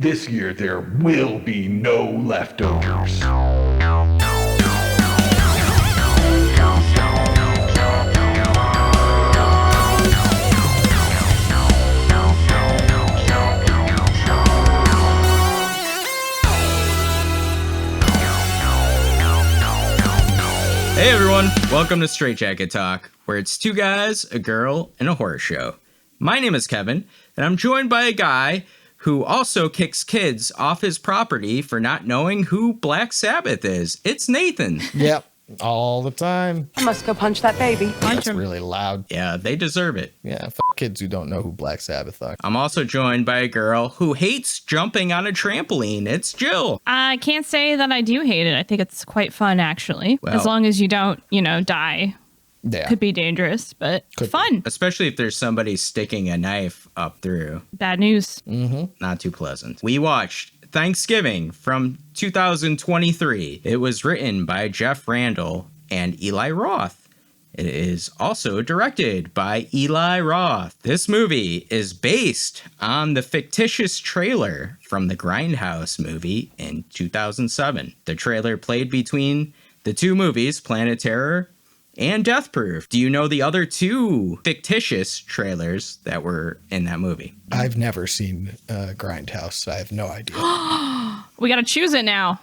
This year there will be no leftovers. Hey everyone, welcome to Straight Jacket Talk, where it's two guys, a girl, and a horror show. My name is Kevin, and I'm joined by a guy who also kicks kids off his property for not knowing who Black Sabbath is. It's Nathan. Yep, all the time. I must go punch that baby. It's really loud. Yeah, they deserve it. Yeah, kids who don't know who Black Sabbath are. I'm also joined by a girl who hates jumping on a trampoline. It's Gill. I can't say that I do hate it. I think it's quite fun, actually. Well, as long as you don't, die. Yeah. Could be dangerous, but Could fun. Especially if there's somebody sticking a knife up through. Bad news. Not too pleasant. We watched Thanksgiving from 2023. It was written by Jeff Randall and Eli Roth. It is also directed by Eli Roth. This movie is based on the fictitious trailer from the Grindhouse movie in 2007. The trailer played between the two movies, Planet Terror and Death Proof. Do you know the other two fictitious trailers that were in that movie? I've never seen Grindhouse, so I have no idea. We got to choose it now.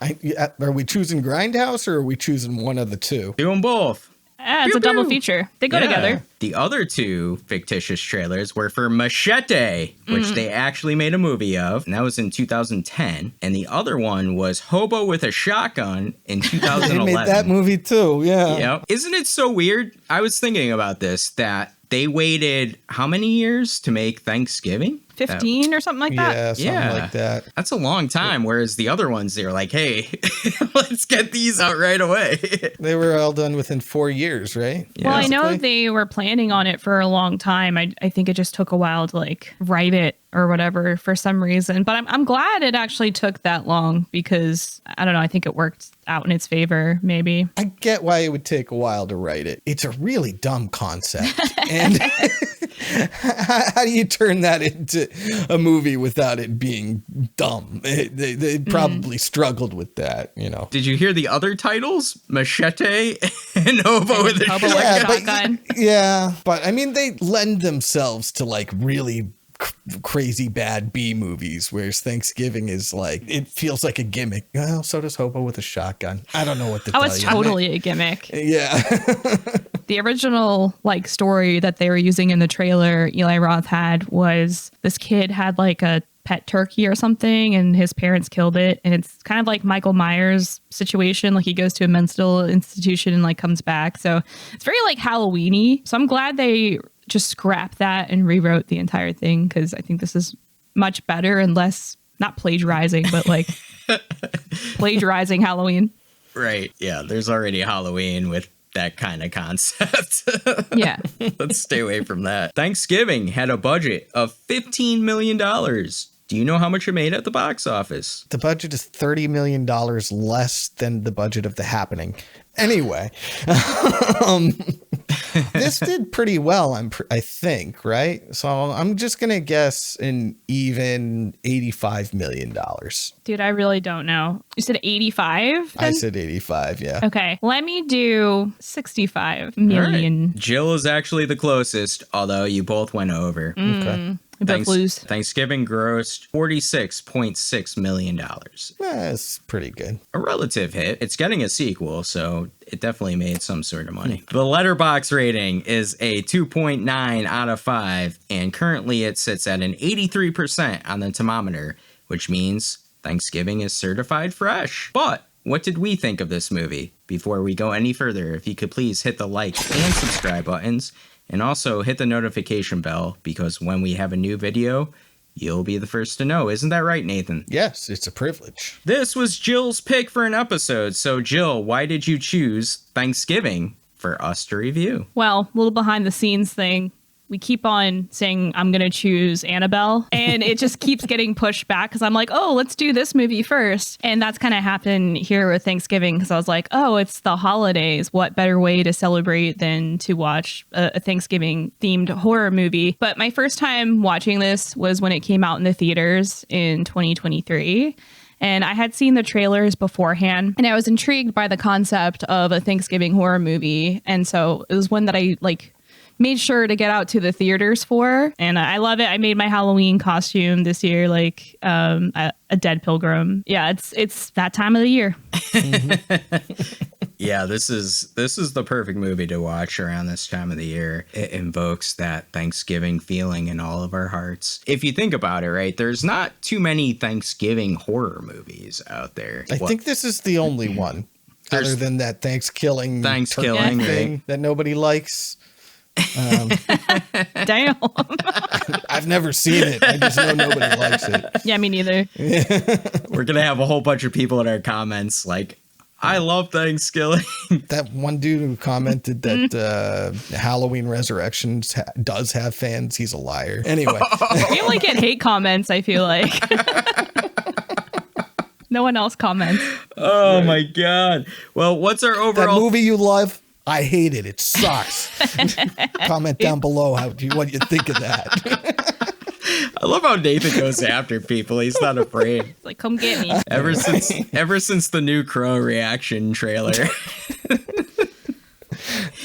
Are we choosing Grindhouse or are we choosing one of the two? Do them both. It's a double feature. They go together. The other two fictitious trailers were for Machete, which they actually made a movie of, and that was in 2010. And the other one was Hobo with a Shotgun in 2011. They made that movie too, yeah. Yep. Isn't it so weird? I was thinking about this, that they waited how many years to make Thanksgiving? 15 or something like that? Yeah, something like that. That's a long time, whereas the other ones, they were like, hey, let's get these out right away. They were all done within 4 years, right? Yeah. Well, I know Basically. they were planning on it for a long time. I think it just took a while to write it or whatever for some reason. But I'm glad it actually took that long because, I don't know, I think it worked out in its favor, maybe. I get why it would take a while to write it. It's a really dumb concept. And how do you turn that into a movie without it being dumb? They probably struggled with that, Did you hear the other titles? Machete and Hobo with a Hobo with a Shotgun. But I mean, they lend themselves to really crazy bad B movies, whereas Thanksgiving is it feels like a gimmick. Well, so does Hobo with a Shotgun. I don't know what to tell you. Oh, it's totally a gimmick. Yeah. The original story that they were using in the trailer Eli Roth had was this kid had a pet turkey or something and his parents killed it, and it's kind of like Michael Myers situation, he goes to a mental institution and comes back, so it's very Halloween-y. So I'm glad they just scrapped that and rewrote the entire thing, because I think this is much better and less, not plagiarizing, but plagiarizing Halloween. Right. Yeah. There's already Halloween with that kind of concept. Yeah. Let's stay away from that. Thanksgiving had a budget of $15 million. Do you know how much it made at the box office? The budget is $30 million less than the budget of The Happening. Anyway, this did pretty well, I think, right? So I'm just going to guess an even $85 million. Dude, I really don't know. You said 85? I said 85, yeah. Okay, let me do 65 million. Right. Gill is actually the closest, although you both went over. Okay. We both lose. Thanksgiving grossed $46.6 million. That's pretty good. A relative hit. It's getting a sequel, so it definitely made some sort of money. The Letterboxd rating is a 2.9 out of 5, and currently it sits at an 83% on the thermometer, which means Thanksgiving is certified fresh. But what did we think of this movie? Before we go any further, if you could please hit the like and subscribe buttons, and also hit the notification bell, because when we have a new video, you'll be the first to know. Isn't that right, Nathan? Yes, it's a privilege. This was Jill's pick for an episode. So, Gill, why did you choose Thanksgiving for us to review? Well, a little behind the scenes thing. we keep on saying I'm going to choose Annabelle, and it just keeps getting pushed back because I'm like, oh, let's do this movie first. And that's kind of happened here with Thanksgiving because I was like, oh, it's the holidays. What better way to celebrate than to watch a Thanksgiving themed horror movie? But my first time watching this was when it came out in the theaters in 2023. And I had seen the trailers beforehand, and I was intrigued by the concept of a Thanksgiving horror movie. And so it was one that I made sure to get out to the theaters for. And I love it. I made my Halloween costume this year, a dead pilgrim. Yeah, it's that time of the year. Yeah, this is the perfect movie to watch around this time of the year. It invokes that Thanksgiving feeling in all of our hearts. If you think about it, right, there's not too many Thanksgiving horror movies out there. I think this is the only one, other than that Thanksgiving thing right? That nobody likes. Damn. I've never seen it. I just know nobody likes it. Yeah, me neither. We're gonna have a whole bunch of people in our comments like, I love Thanksgiving. That one dude who commented that Halloween Resurrections does have fans, he's a liar. Anyway. We only get hate comments, I feel like. No one else comments. Oh my God. Well, what's our overall... That movie you love? I hate it. It sucks. Comment down below what you think of that. I love how Nathan goes after people. He's not afraid. It's like, come get me. Ever since the new Crow reaction trailer. Turned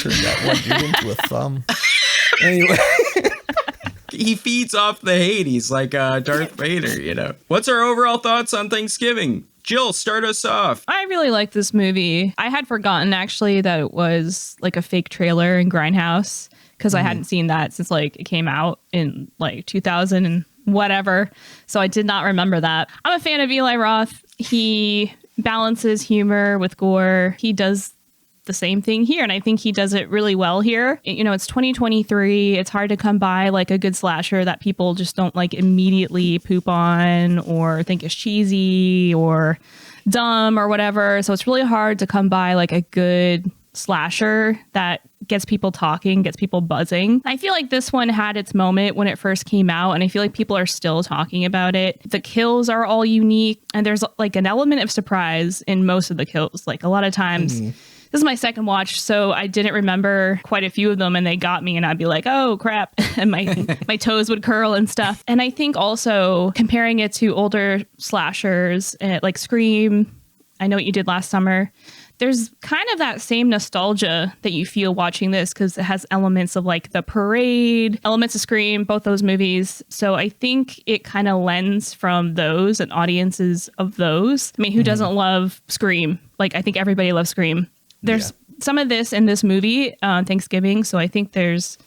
that one dude into a thumb. Anyway. He feeds off the hate. He's like Darth Vader, you know. What's our overall thoughts on Thanksgiving? Jill, start us off. I really like this movie. I had forgotten actually that it was like a fake trailer in Grindhouse because I hadn't seen that since it came out in 2000 and whatever. So I did not remember that. I'm a fan of Eli Roth. He balances humor with gore. He does the same thing here, and I think he does it really well here. It's 2023. It's hard to come by a good slasher that people just don't immediately poop on or think is cheesy or dumb or whatever. So it's really hard to come by a good slasher that gets people talking, gets people buzzing. I feel like this one had its moment when it first came out, and I feel like people are still talking about it. The kills are all unique, and there's an element of surprise in most of the kills. A lot of times, this is my second watch, so I didn't remember quite a few of them, and they got me, and I'd be like, oh, crap, and my toes would curl and stuff. And I think also comparing it to older slashers, like Scream, I Know What You Did Last Summer, there's kind of that same nostalgia that you feel watching this because it has elements of The Parade, elements of Scream, both those movies. So I think it kind of lends from those and audiences of those. I mean, who doesn't love Scream? I think everybody loves Scream. There's some of this in this movie on Thanksgiving, so I think there's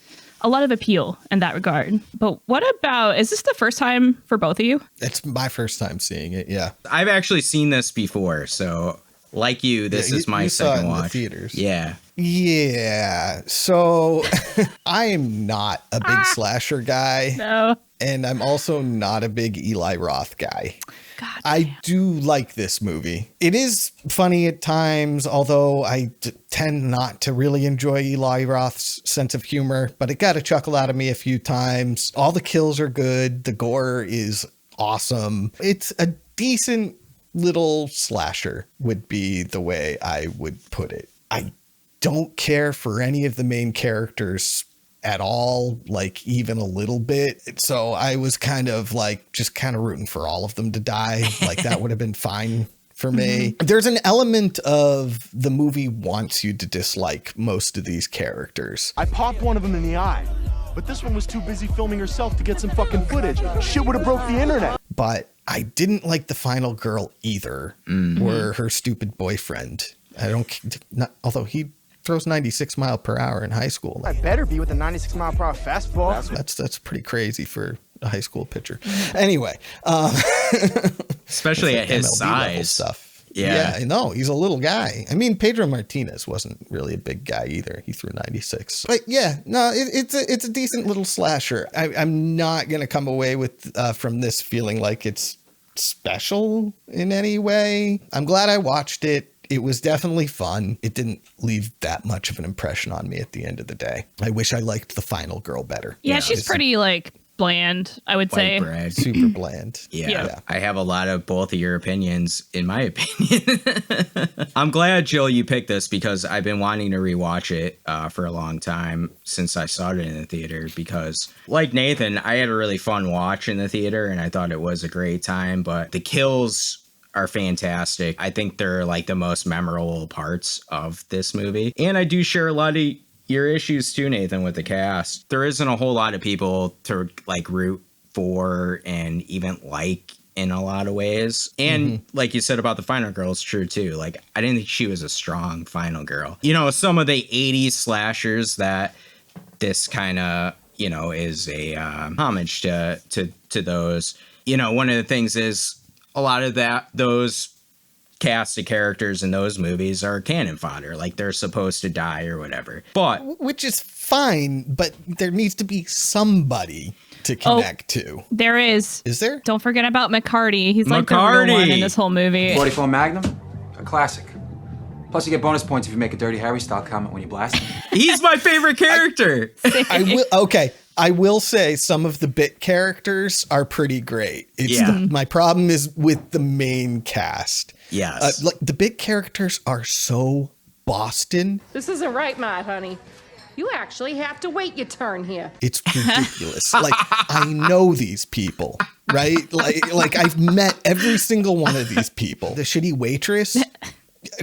a lot of appeal in that regard. But what about, is this the first time for both of you? It's my first time seeing it, yeah. I've actually seen this before, so like you, this is my second watch. In the theaters. Yeah. Yeah. So I am not a big slasher guy. No. And I'm also not a big Eli Roth guy. God damn. I do like this movie. It is funny at times, although I tend not to really enjoy Eli Roth's sense of humor, but it got a chuckle out of me a few times. All the kills are good. The gore is awesome. It's a decent little slasher would be the way I would put it. I don't care for any of the main characters at all, even a little bit. So I was kind of rooting for all of them to die. That would have been fine for me. There's an element of the movie wants you to dislike most of these characters. I popped one of them in the eye, but this one was too busy filming herself to get some fucking footage. Shit would have broke the internet. But I didn't like the final girl either, or her stupid boyfriend. Although he throws 96 mile per hour in high school. I better be with a 96 mile per hour fastball. That's pretty crazy for a high school pitcher. Anyway, especially at his MLB size stuff. Yeah, I know he's a little guy. I mean, Pedro Martinez wasn't really a big guy either. He threw 96. But yeah, no, it's a decent little slasher. I'm not gonna come away with from this feeling like it's special in any way. I'm glad I watched it. It was definitely fun. It didn't leave that much of an impression on me at the end of the day. I wish I liked the final girl better. Yeah, she's pretty like bland, I would say. White bread. Super bland. Yeah. I have a lot of both of your opinions, in my opinion. I'm glad, Jill, you picked this because I've been wanting to rewatch it for a long time since I saw it in the theater because, like Nathan, I had a really fun watch in the theater and I thought it was a great time, but the kills are fantastic. I think they're like the most memorable parts of this movie. And I do share a lot of your issues too, Nathan, with the cast. There isn't a whole lot of people to like root for and even like in a lot of ways. And like you said about the final girl, it's true too. Like, I didn't think she was a strong final girl. You know, some of the 80s slashers that this kind of, you know, is a homage to those. You know, one of the things is a lot of those cast of characters in those movies are cannon fodder, like they're supposed to die or whatever. But which is fine, but there needs to be somebody to connect to. There is. Is there? Don't forget about McCarty. He's like the real one in this whole movie. 44 Magnum, a classic. Plus, you get bonus points if you make a Dirty Harry style comment when you blast him. He's my favorite character. I will say some of the bit characters are pretty great. My problem is with the main cast. Yes. Like the bit characters are so Boston. This isn't right, Matt, honey. You actually have to wait your turn here. It's ridiculous. Like, I know these people, right? Like I've met every single one of these people. The shitty waitress,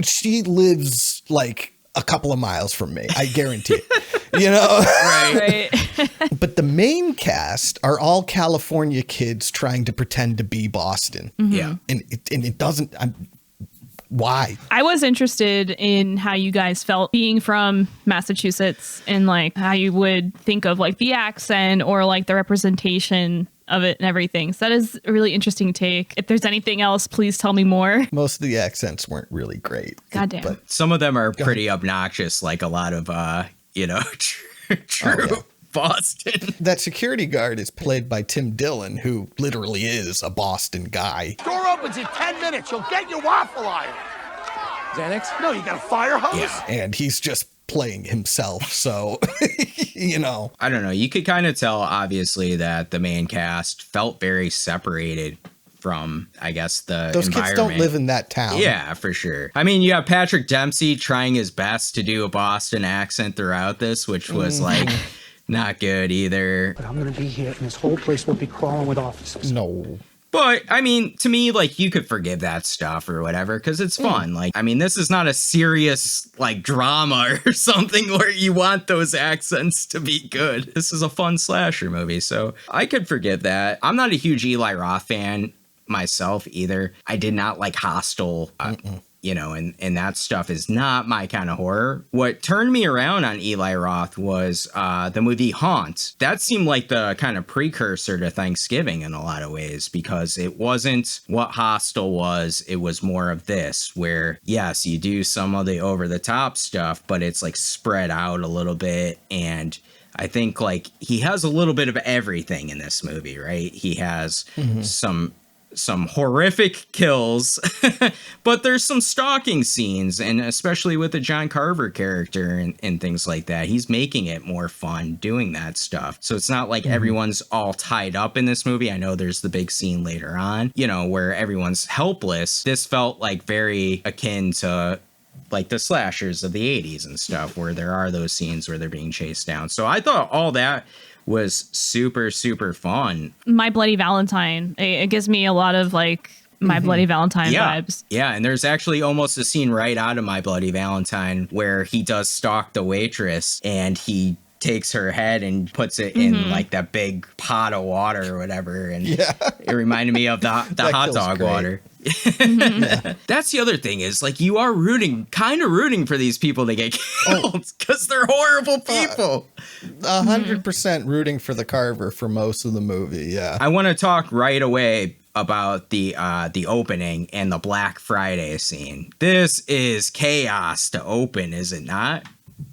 she lives like a couple of miles from me. I guarantee it. You know? Right. But the main cast are all California kids trying to pretend to be Boston. Yeah. And it doesn't... why? I was interested in how you guys felt being from Massachusetts and like how you would think of like the accent or like the representation of it and everything. So that is a really interesting take. If there's anything else, please tell me more. Most of the accents weren't really great. Goddamn. But some of them are pretty obnoxious, like a lot of, true Boston. That security guard is played by Tim Dillon, who literally is a Boston guy. Door opens in 10 minutes. You'll get your waffle iron. Xanax? No, you got a fire hose? Yeah. And he's just playing himself. So, you know. I don't know. You could kind of tell, obviously, that the main cast felt very separated from, I guess, the Those environment. kids don't live in that town. Yeah, for sure. I mean, you have Patrick Dempsey trying his best to do a Boston accent throughout this, which was like not good either. But I'm going to be here, and this whole place will be crawling with officers. No. But, I mean, to me, like, you could forgive that stuff or whatever, because it's fun. Like, I mean, this is not a serious, like, drama or something where you want those accents to be good. This is a fun slasher movie, so I could forgive that. I'm not a huge Eli Roth fan myself either. I did not like Hostel, you know, and that stuff is not my kind of horror. What turned me around on Eli Roth was the movie Haunt. That seemed like the kind of precursor to Thanksgiving in a lot of ways, because it wasn't what Hostel was. It was more of this, where, yes, you do some of the over-the-top stuff, but it's like spread out a little bit. And I think like he has a little bit of everything in this movie, right? He has some horrific kills, but there's some stalking scenes, and especially with the John Carver character and things like that, he's making it more fun doing that stuff. So it's not like everyone's all tied up in this movie. I know there's the big scene later on, you know, where everyone's helpless. This felt like very akin to like the slashers of the 80s and stuff, where there are those scenes where they're being chased down. So I thought all that was super, super fun. My Bloody Valentine. It gives me a lot of like My Bloody Valentine vibes. Yeah, and there's actually almost a scene right out of My Bloody Valentine where he does stalk the waitress and he takes her head and puts it in like that big pot of water or whatever. And it reminded me of the hot dog water. That's the other thing is like you are kind of rooting for these people to get killed because they're horrible people. 100% rooting for the Carver for most of the movie. Yeah. I want to talk right away about the opening and the Black Friday scene. This is chaos to open, is it not?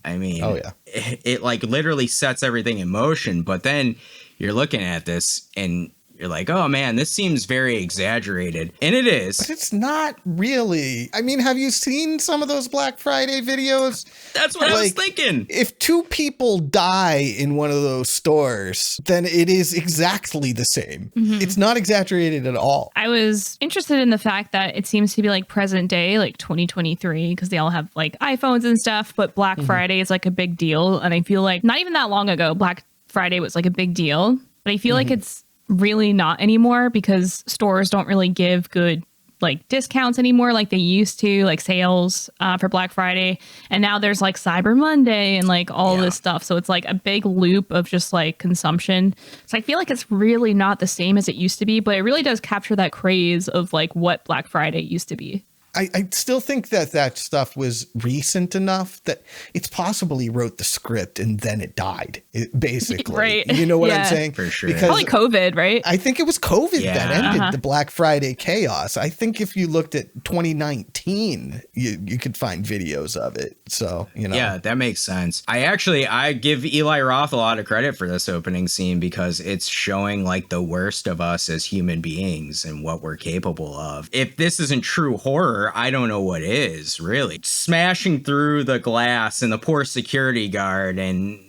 I mean, it like literally sets everything in motion, but then you're looking at this and You're like, oh man, this seems very exaggerated. And it is. But it's not really. I mean, have you seen some of those Black Friday videos? That's what I was thinking. If 2 people die in one of those stores, then it is exactly the same. It's not exaggerated at all. I was interested in the fact that it seems to be like present day, like 2023, because they all have like iPhones and stuff, but Black Friday is like a big deal. And I feel like not even that long ago, Black Friday was like a big deal, but I feel like it's really not anymore because stores don't really give good like discounts anymore like they used to, like sales for Black Friday. And now there's like Cyber Monday and like all this stuff. So it's like a big loop of just like consumption. So I feel like it's really not the same as it used to be, but it really does capture that craze of like what Black Friday used to be. I still think that stuff was recent enough that it's possible he wrote the script and then it died, basically. Right. You know what I'm saying? For sure. Because Probably COVID, right? I think it was COVID that ended Uh-huh. the Black Friday chaos. I think if you looked at 2019, you could find videos of it. So, you know. Yeah, that makes sense. I give Eli Roth a lot of credit for this opening scene because it's showing like the worst of us as human beings and what we're capable of. If this isn't true horror, I don't know what is, really. Smashing through the glass and the poor security guard, and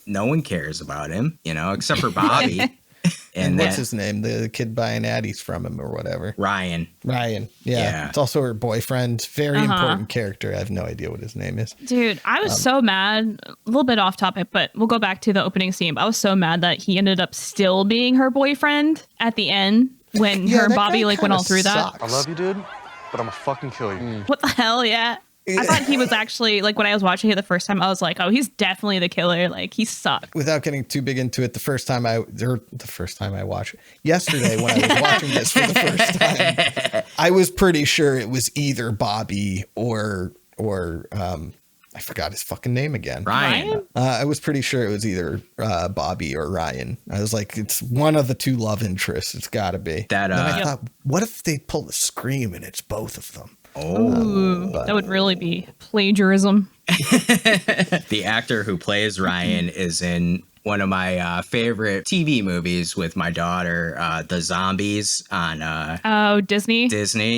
no one cares about him, you know, except for Bobby. And what's his name? The kid buying Addies from him or whatever. Ryan. Yeah. It's also her boyfriend. Very important character. I have no idea what his name is. Dude, I was so mad, a little bit off topic, but we'll go back to the opening scene. I was so mad that he ended up still being her boyfriend at the end when her and Bobby like went all through that. I love you, dude, but I'm gonna fucking kill you. What the hell? Yeah. I thought he was actually, like, when I was watching it the first time, I was like, oh, he's definitely the killer. Like, he sucked. Without getting too big into it, the first time I watched it, yesterday when I was watching this for the first time, I was pretty sure it was either Bobby or I forgot his fucking name again. Ryan. I was pretty sure it was either Bobby or Ryan. I was like, it's one of the 2 love interests. It's got to be. That, then I thought, what if they pull the Scream and it's both of them? Ooh, that would really be plagiarism. The actor who plays Ryan is in one of my favorite TV movies with my daughter, The Zombies on Disney.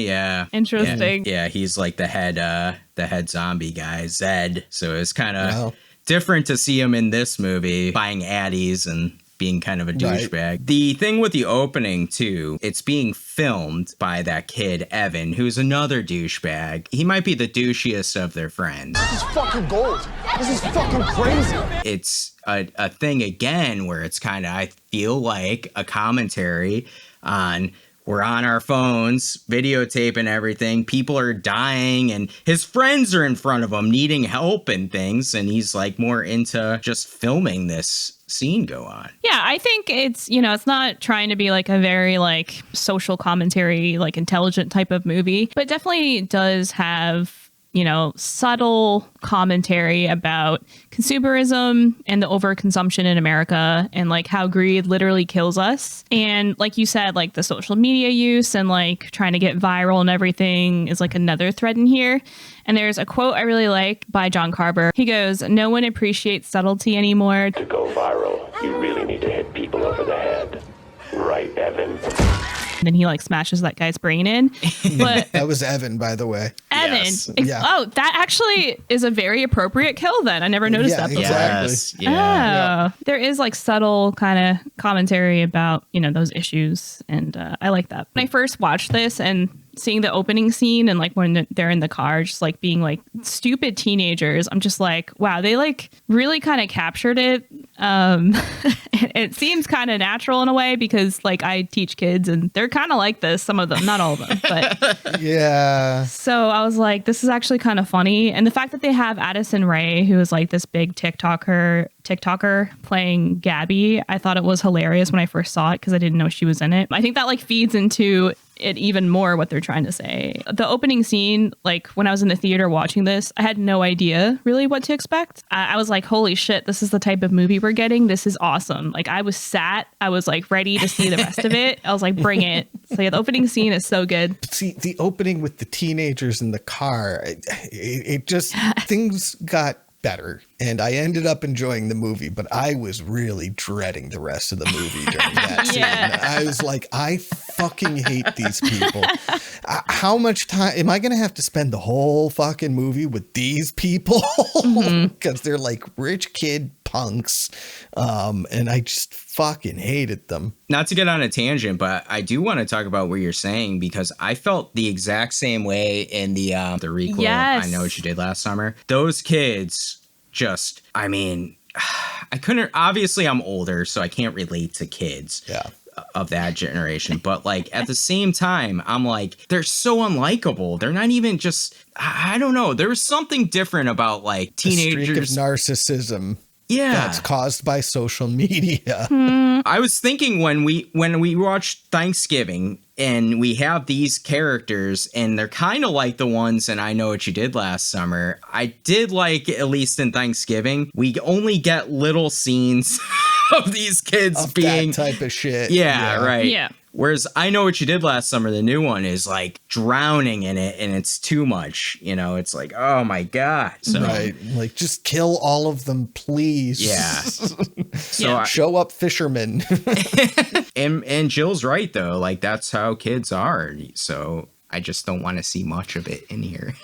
Yeah. Interesting. Yeah, he's like the head zombie guy, Zed. So it's kind of different to see him in this movie buying Addies and being kind of a douchebag. Right. The thing with the opening, too, it's being filmed by that kid, Evan, who's another douchebag. He might be the douchiest of their friends. This is fucking gold. This is fucking crazy. It's a thing, again, where it's kind of, I feel like, a commentary on... We're on our phones, videotaping everything. People are dying and his friends are in front of him needing help and things. And he's like more into just filming this scene go on. Yeah, I think it's, you know, it's not trying to be like a very like social commentary, like intelligent type of movie, but definitely does have, you know, subtle commentary about consumerism and the overconsumption in America and like how greed literally kills us. And like you said, like the social media use and like trying to get viral and everything is like another thread in here. And there's a quote I really like by John Carver. He goes, "No one appreciates subtlety anymore. To go viral, you really need to hit people over the head. Right, Evan?" And then he like smashes that guy's brain in. But that was Evan, by the way. Evan. Yes. Yeah. Oh, that actually is a very appropriate kill then. I never noticed that before. Exactly. Yeah. There is like subtle kind of commentary about, you know, those issues. And I like that. When I first watched this and seeing the opening scene and like when they're in the car, just like being like stupid teenagers, I'm just like, wow, they like really kind of captured it. It seems kind of natural in a way because like I teach kids and they're kind of like this, some of them, not all of them, but yeah. So I was like, this is actually kind of funny. And the fact that they have Addison Rae, who is like this big TikToker playing Gabby, I thought it was hilarious when I first saw it because I didn't know she was in it. I think that like feeds into it even more what they're trying to say. The opening scene, like when I was in the theater watching this, I had no idea really what to expect. I was like, holy shit, this is the type of movie we're getting. This is awesome. Like I was like ready to see the rest of it. I was like, bring it. So yeah, the opening scene is so good. See, the opening with the teenagers in the car, it just, things got better. And I ended up enjoying the movie, but I was really dreading the rest of the movie during that scene. I was like, I fucking hate these people. How much time am I going to have to spend the whole fucking movie with these people? Because they're like rich kid punks. And I just fucking hated them. Not to get on a tangent, but I do want to talk about what you're saying, because I felt the exact same way in the requel. Yes. I Know What You Did Last Summer. Those kids just, I mean, I couldn't, obviously I'm older, so I can't relate to kids of that generation. But like at the same time, I'm like, they're so unlikable. They're not even just, I don't know. There was something different about like teenagers. A streak of narcissism. Yeah. That's caused by social media. I was thinking when we watched Thanksgiving and we have these characters and they're kind of like the ones in I Know What You Did Last Summer. I did like, at least in Thanksgiving, we only get little scenes of these kids of being that type of shit. Yeah, right. Yeah. Whereas I Know What You Did Last Summer, the new one, is like drowning in it and it's too much. You know, it's like, oh my God. So, right. Like, just kill all of them, please. Yeah. So show up, fishermen. and Jill's right, though. Like, that's how kids are. So I just don't want to see much of it in here.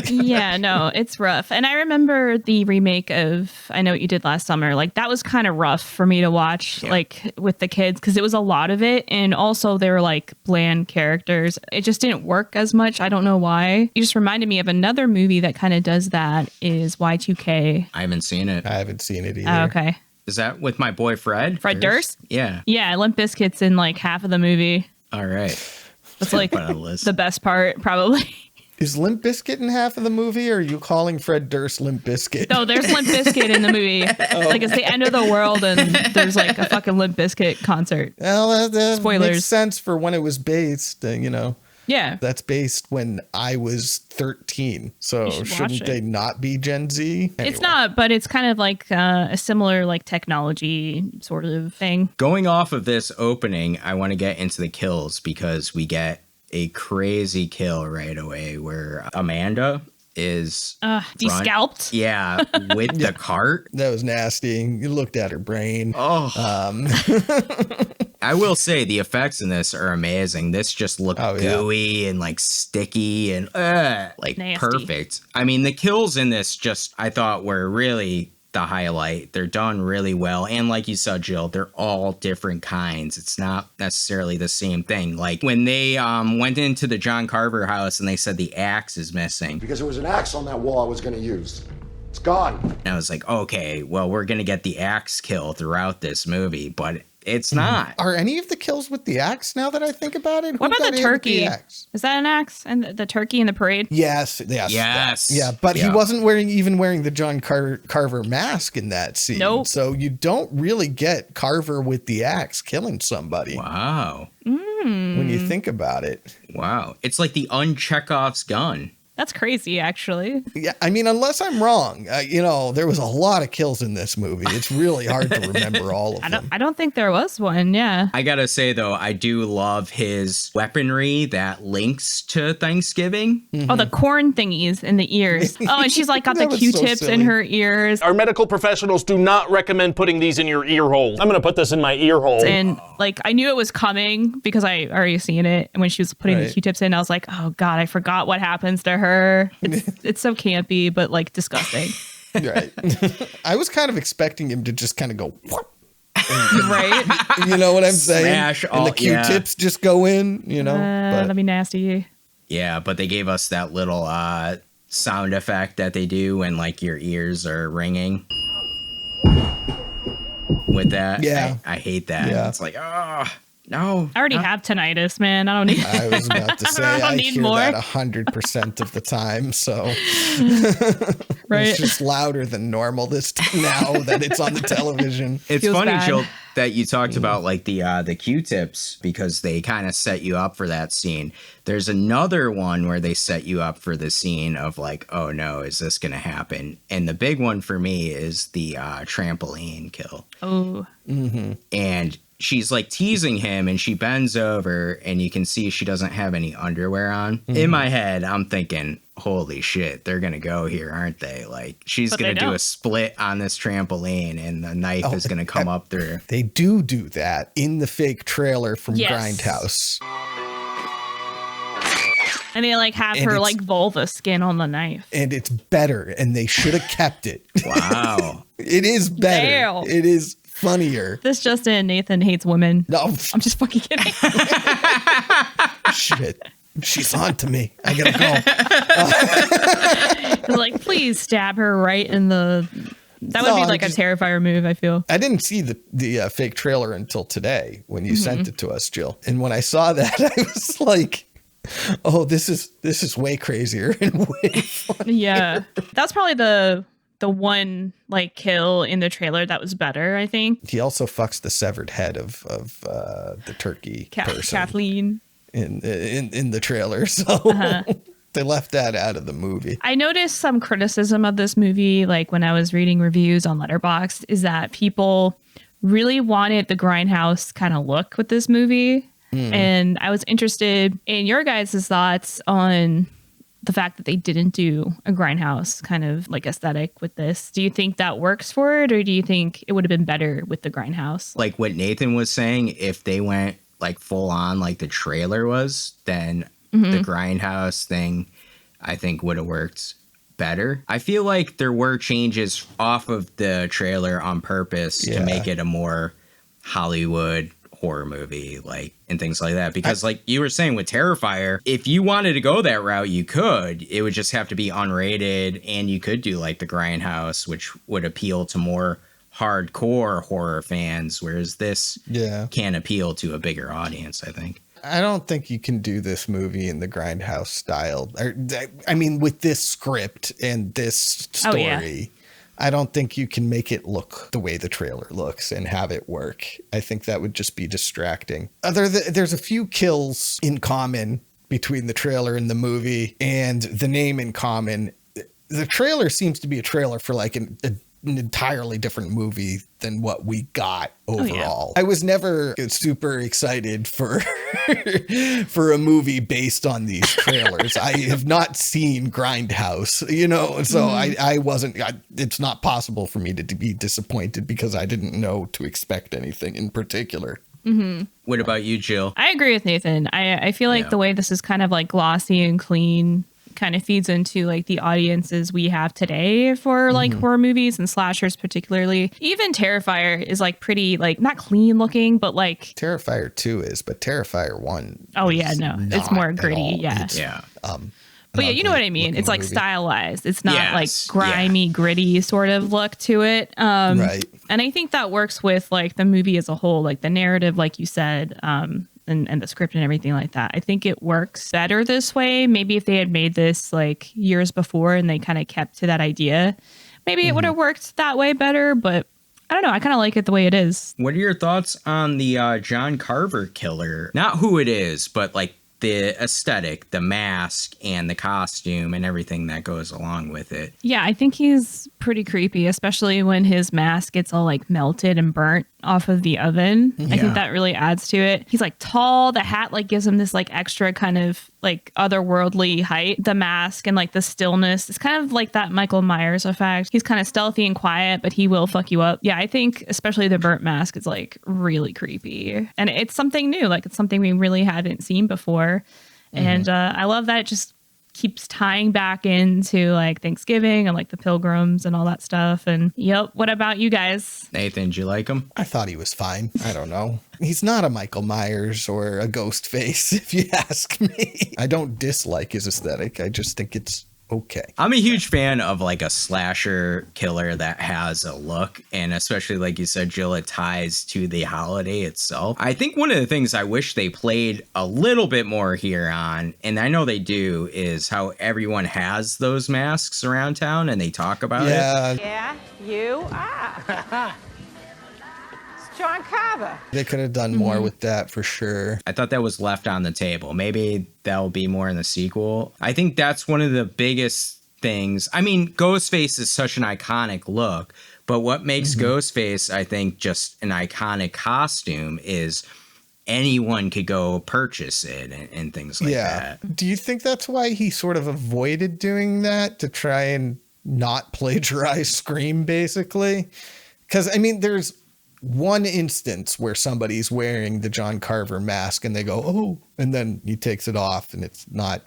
Yeah, no, it's rough. And I remember the remake of I Know What You Did Last Summer. Like, that was kind of rough for me to watch, like, with the kids, because it was a lot of it. And also, they were, like, bland characters. It just didn't work as much. I don't know why. You just reminded me of another movie that kind of does that, is Y2K. I haven't seen it. I haven't seen it either. Oh, okay. Is that with my boy Fred? Fred Durst? Yeah. Yeah, Limp Bizkit's in, like, half of the movie. All right. That's like the best part, probably. Is Limp Bizkit in half of the movie, or are you calling Fred Durst Limp Bizkit? No, there's Limp Bizkit in the movie. Like, it's the end of the world, and there's like a fucking Limp Bizkit concert. Well, that Spoilers. makes sense for when it was based, you know. Yeah. That's based when I was 13. So shouldn't they not be Gen Z? Anyway. It's not, but it's kind of like a similar like technology sort of thing. Going off of this opening, I want to get into the kills, because we get a crazy kill right away where Amanda is de-scalped. Yeah, with the cart. That was nasty. You looked at her brain. Oh. I will say the effects in this are amazing. This just looked gooey and like sticky and like nasty. Perfect. I mean, the kills in this just, I thought, were really the highlight. They're done really well. And like you said, Jill, they're all different kinds. It's not necessarily the same thing. Like when they went into the John Carver house and they said the axe is missing. Because there was an axe on that wall I was going to use. It's gone. And I was like, okay, well, we're going to get the axe kill throughout this movie, but it's not. Are any of the kills with the axe now that I think about it? What about the turkey? Is that an axe? And the turkey in the parade? Yes. Yeah, but he wasn't wearing the John Carver mask in that scene. Nope. So you don't really get Carver with the axe killing somebody. Wow. When you think about it. Wow. It's like the Chekhov's gun. That's crazy, actually. Yeah, I mean, unless I'm wrong, there was a lot of kills in this movie. It's really hard to remember all of them. I don't think there was one, yeah. I gotta say, though, I do love his weaponry that links to Thanksgiving. Mm-hmm. Oh, the corn thingies in the ears. Oh, and she's like got the Q-tips in her ears. Our medical professionals do not recommend putting these in your ear hole. I'm gonna put this in my ear hole. And like, I knew it was coming because I already seen it. And when she was putting the Q-tips in, I was like, oh God, I forgot what happens to her. It's so campy, but like disgusting. Right. I was kind of expecting him to just kind of go, right? You know what I'm saying? Smash and the Q-tips just go in, but that'd be nasty. Yeah, but they gave us that little sound effect that they do when like your ears are ringing. With that, yeah, I hate that. Yeah. It's like, oh. No, I already have tinnitus, man. I don't need. I was about to say I hear more. that 100% of the time. So right, it's just louder than normal now that it's on the television. It's Feels funny, bad. Jill, that you talked about like the Q-tips, because they kind of set you up for that scene. There's another one where they set you up for the scene of like, oh no, is this gonna happen? And the big one for me is the trampoline kill. Oh, and she's like teasing him and she bends over and you can see she doesn't have any underwear on. In my head, I'm thinking, holy shit, they're gonna go here, aren't they? Like, she's But gonna they do don't. a split on this trampoline and the knife is gonna come up through. They do that in the fake trailer from Yes. Grindhouse. And they like have And her it's- like vulva skin on the knife. And it's better, and they should have kept it. Wow. It is better. Damn. It is funnier. This just in, Nathan hates women. No, I'm just fucking kidding. shit. She's on to me. I gotta go. They're like, please stab her right in the. That would No, be I like just- a Terrifier move, I feel. I didn't see the fake trailer until today when you sent it to us, Jill. And when I saw that, I was like, "Oh, this is way crazier and way funnier." Yeah, that's probably the one like kill in the trailer that was better. I think He also fucks the severed head of the turkey person Kathleen. in the trailer. So they left that out of the movie. I noticed some criticism of this movie, like when I was reading reviews on Letterboxd, is that people really wanted the Grindhouse kind of look with this movie. And I was interested in your guys' thoughts on the fact that they didn't do a Grindhouse kind of like aesthetic with this. Do you think that works for it, or do you think it would have been better with the Grindhouse? Like what Nathan was saying, if they went like full on like the trailer was, then the Grindhouse thing I think would have worked better. I feel like there were changes off of the trailer on purpose to make it a more Hollywood horror movie, like, and things like that, because like you were saying with Terrifier, if you wanted to go that route, you could. It would just have to be unrated, and you could do like the Grindhouse, which would appeal to more hardcore horror fans, whereas this can appeal to a bigger audience, I think. I don't think you can do this movie in the Grindhouse style. I mean, with this script and this story, I don't think you can make it look the way the trailer looks and have it work. I think that would just be distracting. There's a few kills in common between the trailer and the movie, and the name in common. The trailer seems to be a trailer for like an entirely different movie than what we got overall. I was never super excited for a movie based on these trailers. I have not seen Grindhouse, so I wasn't, it's not possible for me to be disappointed because I didn't know to expect anything in particular. What about you, Jill? I agree with Nathan. I feel like the way this is kind of like glossy and clean kind of feeds into like the audiences we have today for like horror movies and slashers particularly. Even Terrifier is like pretty like not clean looking, but like Terrifier 2 is, but Terrifier 1 it's more gritty. But yeah, you know what I mean? It's like movie. Stylized. It's not like grimy, gritty sort of look to it. Right. And I think that works with like the movie as a whole, like the narrative, like you said, and the script and everything like that. I think it works better this way. Maybe if they had made this like years before and they kind of kept to that idea, maybe it would have worked that way better. But I don't know. I kind of like it the way it is. What are your thoughts on the John Carver killer? Not who it is, but like the aesthetic, the mask and the costume and everything that goes along with it. Yeah, I think he's pretty creepy, especially when his mask gets all like melted and burnt off of the oven. I think that really adds to it. He's like tall. The hat like gives him this like extra kind of like otherworldly height. The mask and like the stillness. It's kind of like that Michael Myers effect. He's kind of stealthy and quiet, but he will fuck you up. Yeah, I think especially the burnt mask is like really creepy. And it's something new. Like it's something we really haven't seen before. And I love that it just keeps tying back into like Thanksgiving and like the pilgrims and all that stuff. And what about you guys? Nathan, did you like him? I thought he was fine. I don't know. He's not a Michael Myers or a ghost face, if you ask me. I don't dislike his aesthetic. I just think it's okay. I'm a huge fan of like a slasher killer that has a look, and especially like you said, Jill, it ties to the holiday itself. I think one of the things I wish they played a little bit more here on, and I know they do, is how everyone has those masks around town and they talk about it. Yeah, you are. It's John Carver. They could have done more with that for sure. I thought that was left on the table. Maybe that'll be more in the sequel. I think that's one of the biggest things. I mean, Ghostface is such an iconic look, but what makes Ghostface, I think, just an iconic costume is anyone could go purchase it and things like that. Do you think that's why he sort of avoided doing that, to try and not plagiarize Scream, basically? Because, I mean, there's one instance where somebody's wearing the John Carver mask and they go, oh, and then he takes it off and it's not,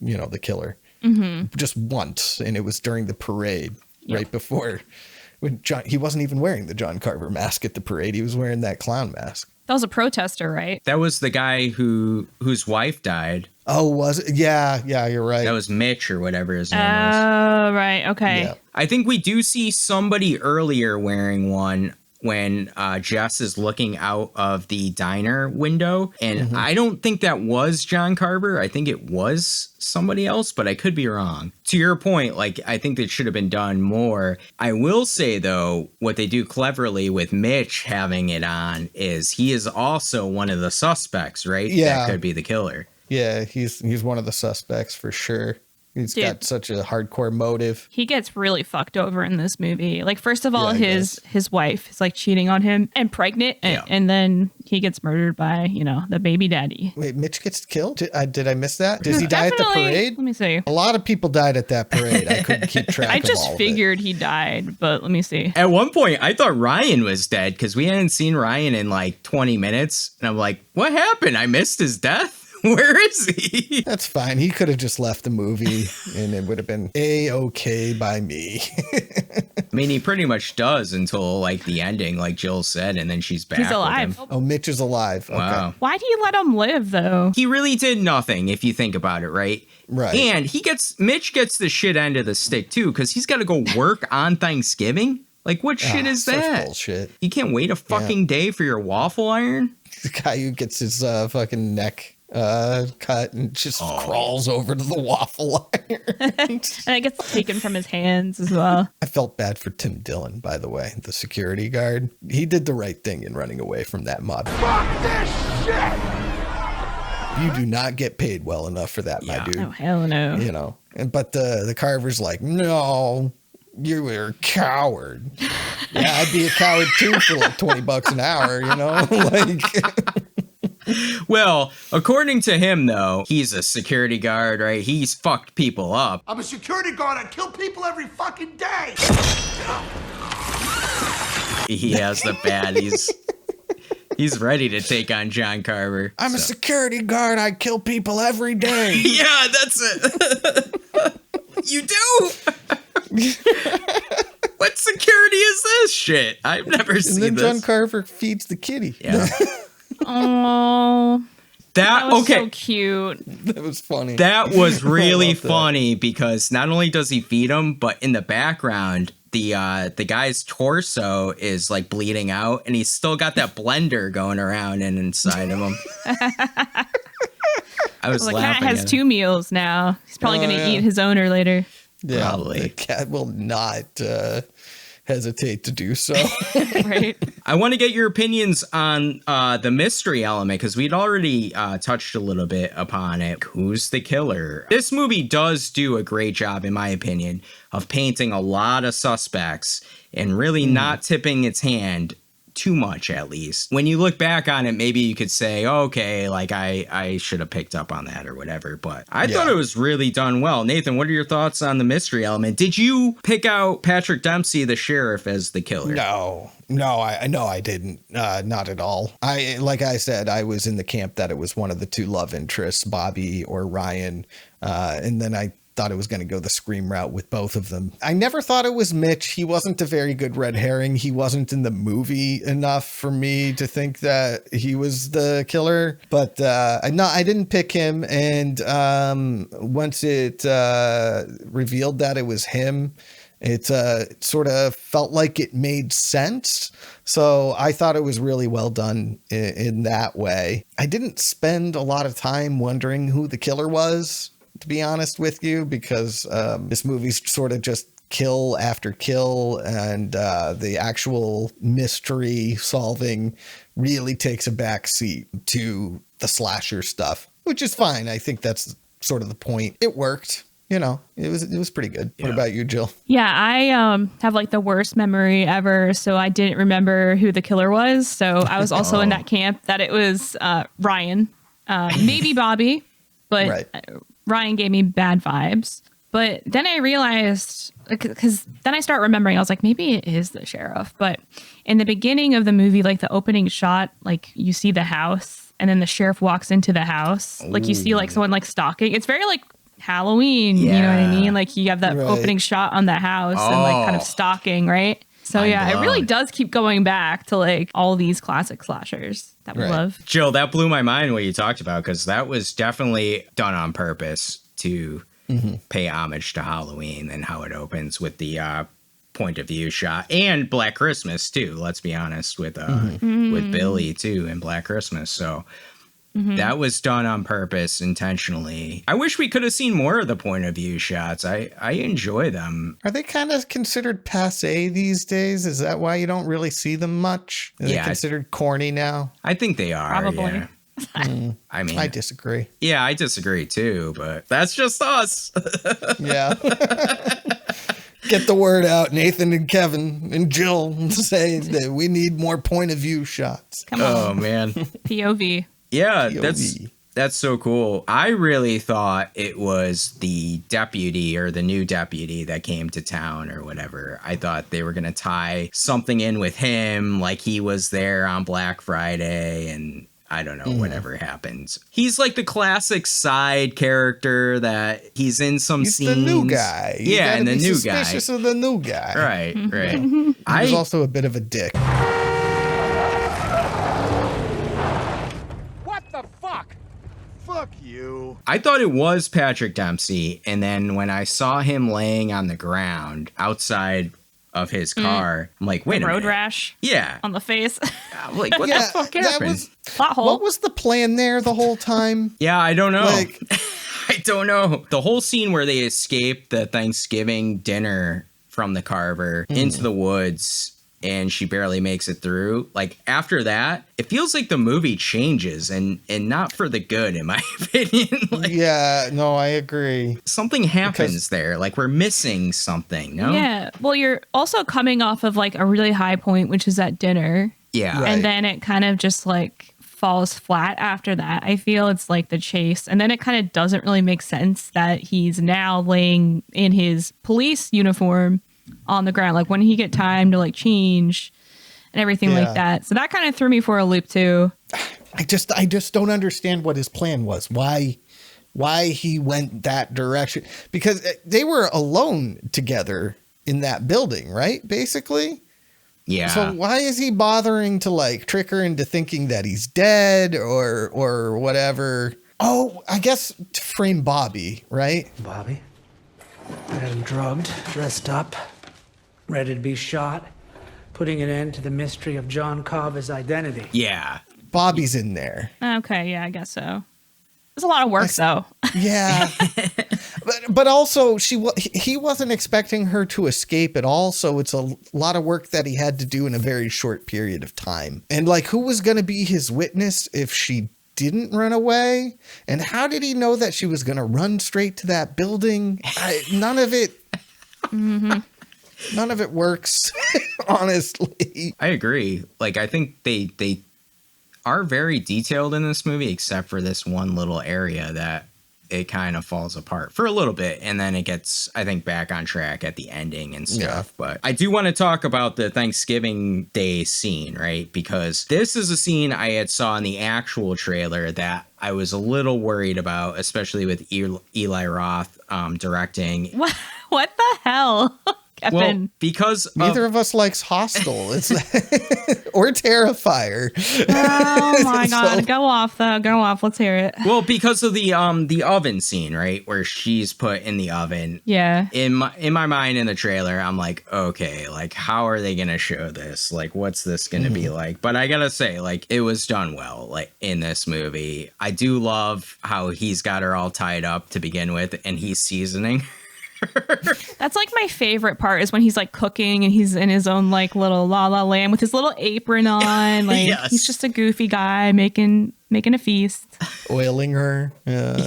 you know, the killer. Just once. And it was during the parade right before. When he wasn't even wearing the John Carver mask at the parade. He was wearing that clown mask. That was a protester, right? That was the guy whose wife died. Oh, was it? Yeah, you're right. That was Mitch or whatever his name was. Oh, right. Okay. Yeah. I think we do see somebody earlier wearing one when Jess is looking out of the diner window. And I don't think that was John Carver. I think it was somebody else, but I could be wrong. To your point, like, I think that should have been done more. I will say, though, what they do cleverly with Mitch having it on is he is also one of the suspects, right? Yeah. That could be the killer. Yeah, he's one of the suspects for sure. He's Dude. got such a hardcore motive. He gets really fucked over in this movie. Like, first of all, Yeah, his wife is like cheating on him and pregnant, and then he gets murdered by, you know, the baby daddy. Wait, Mitch gets killed? Did I miss that? Does he die at the parade? Let me see. A lot of people died at that parade. I couldn't keep track I of all just of figured he died, but let me see. At one point, I thought Ryan was dead because we hadn't seen Ryan in like 20 minutes. And I'm like, what happened? I missed his death? Where is he? That's fine. He could have just left the movie and it would have been A-okay by me. I mean, he pretty much does until like the ending, like Gill said, and then she's back. He's with alive. him. Oh, Mitch is alive. Wow. Okay. Why do you let him live, though? He really did nothing if you think about it, right? Right. And Mitch gets the shit end of the stick too, because he's got to go work on Thanksgiving. Like, what shit is such that? bullshit. You can't wait a fucking day for your waffle iron? The guy who gets his fucking neck cut and just crawls over to the waffle iron. And it gets taken from his hands as well. I felt bad for Tim Dillon, by the way, the security guard. He did the right thing in running away from that mob. Fuck this shit! You do not get paid well enough for that, my dude. Oh, hell no. You know, but the Carver's like, no, you were a coward. Yeah, I'd be a coward too for like $20 an hour, you know? Like, Well, according to him, though, he's a security guard, right? He's fucked people up. I'm a security guard. I kill people every fucking day. He has the bat. He's ready to take on John Carver. I'm a security guard. I kill people every day. Yeah, that's it. You do? What security is this shit? I've never seen this. And then John Carver feeds the kitty. Yeah. Oh, that was so cute. That was funny. That was really funny because not only does he feed him, but in the background, the guy's torso is like bleeding out, and he's still got that blender going around and inside of him. I was the laughing. cat has 2 meals now. He's probably going to eat his owner later. Yeah, probably. The cat will not hesitate to do so. Right. I want to get your opinions on the mystery element because we'd already touched a little bit upon it. Who's the killer? This movie does do a great job, in my opinion, of painting a lot of suspects and really not tipping its hand too much, at least. When you look back on it, maybe you could say, okay, like I should have picked up on that or whatever, but I thought it was really done well. Nathan, what are your thoughts on the mystery element? Did you pick out Patrick Dempsey, the sheriff, as the killer? No, I didn't. Not at all. Like I said, I was in the camp that it was one of the 2 love interests, Bobby or Ryan. And then I thought it was going to go the Scream route with both of them. I never thought it was Mitch. He wasn't a very good red herring. He wasn't in the movie enough for me to think that he was the killer. But I didn't pick him. And once it revealed that it was him, it sort of felt like it made sense. So I thought it was really well done in that way. I didn't spend a lot of time wondering who the killer was, to be honest with you, because this movie's sort of just kill after kill, and the actual mystery solving really takes a back seat to the slasher stuff, which is fine. I think that's sort of the point. It worked. you know, it was pretty good. What about you, Jill? Yeah, I have like the worst memory ever, so I didn't remember who the killer was. So I was also in that camp that it was Ryan, maybe Bobby, but Ryan gave me bad vibes. But then I realized, because then I start remembering, I was like, maybe it is the sheriff. But in the beginning of the movie, like the opening shot, like you see the house and then the sheriff walks into the house. Like you see like someone like stalking. It's very like Halloween, you know what I mean? Like you have that opening shot on the house and like kind of stalking, right? So yeah, it really does keep going back to like all these classic slashers that we love. Jill, that blew my mind what you talked about, because that was definitely done on purpose to pay homage to Halloween and how it opens with the point of view shot, and Black Christmas too. Let's be honest, with Billy too in Black Christmas. So that was done on purpose, intentionally. I wish we could have seen more of the point of view shots. I enjoy them. Are they kind of considered passé these days? Is that why you don't really see them much? Are they considered corny now? I think they are. Probably. Yeah. I mean, I disagree. Yeah, I disagree too, but that's just us. Yeah. Get the word out, Nathan and Kevin and Jill, say that we need more point of view shots. Come on. Oh man. POV. Yeah, POV. that's so cool. I really thought it was the deputy or the new deputy that came to town or whatever. I thought they were going to tie something in with him, like he was there on Black Friday, and I don't know, whatever happens. He's like the classic side character that he's in some scenes. He's the new guy. Yeah, and the new guy. Suspicious of the new guy. Right, right. He's also a bit of a dick. Fuck you. I thought it was Patrick Dempsey, and then when I saw him laying on the ground outside of his car, I'm like, wait a minute. Road rash? Yeah. On the face? I'm like, what the fuck happened? Plot hole. What was the plan there the whole time? Yeah, I don't know. Like, I don't know. The whole scene where they escape the Thanksgiving dinner from the Carver into the woods, and she barely makes it through. Like, after that, it feels like the movie changes, and not for the good, in my opinion. Like, yeah, no, I agree. Something happens there. Like, we're missing something, no? Yeah. Well, you're also coming off of like a really high point, which is at dinner. Yeah. Right. And then it kind of just like falls flat after that. I feel it's like the chase. And then it kind of doesn't really make sense that he's now laying in his police uniform on the ground, like when he get time to like change and everything like that. So that kind of threw me for a loop too. I just don't understand what his plan was. Why he went that direction? Because they were alone together in that building, right? Basically. Yeah. So why is he bothering to like trick her into thinking that he's dead or whatever? Oh, I guess to frame Bobby, right? Bobby, I had him drugged, dressed up, ready to be shot, putting an end to the mystery of John Carver's identity. Yeah. Bobby's in there. Okay, yeah, I guess so. There's a lot of work though. Yeah. but also he wasn't expecting her to escape at all, so it's a lot of work that he had to do in a very short period of time. And like, who was going to be his witness if she didn't run away? And how did he know that she was going to run straight to that building? None of it none of it works. Honestly, I agree. Like, I think they are very detailed in this movie, except for this one little area that it kind of falls apart for a little bit, and then it gets, I think, back on track at the ending and stuff. But I do want to talk about the Thanksgiving Day scene, right? Because this is a scene I had saw in the actual trailer that I was a little worried about, especially with Eli Roth directing. What the hell? Kevin. Well, because neither of us likes Hostel. It's or Terrifier. Oh my god! Go off though. Go off. Let's hear it. Well, because of the oven scene, right, where she's put in the oven. Yeah. In my mind, in the trailer, I'm like, okay, like, how are they gonna show this? Like, what's this gonna be like? But I gotta say, like, it was done well. Like, in this movie, I do love how he's got her all tied up to begin with, and he's seasoning. That's like my favorite part is when he's like cooking and he's in his own like little La La Land with his little apron on. Like, yes. He's just a goofy guy making making a feast. Oiling her. And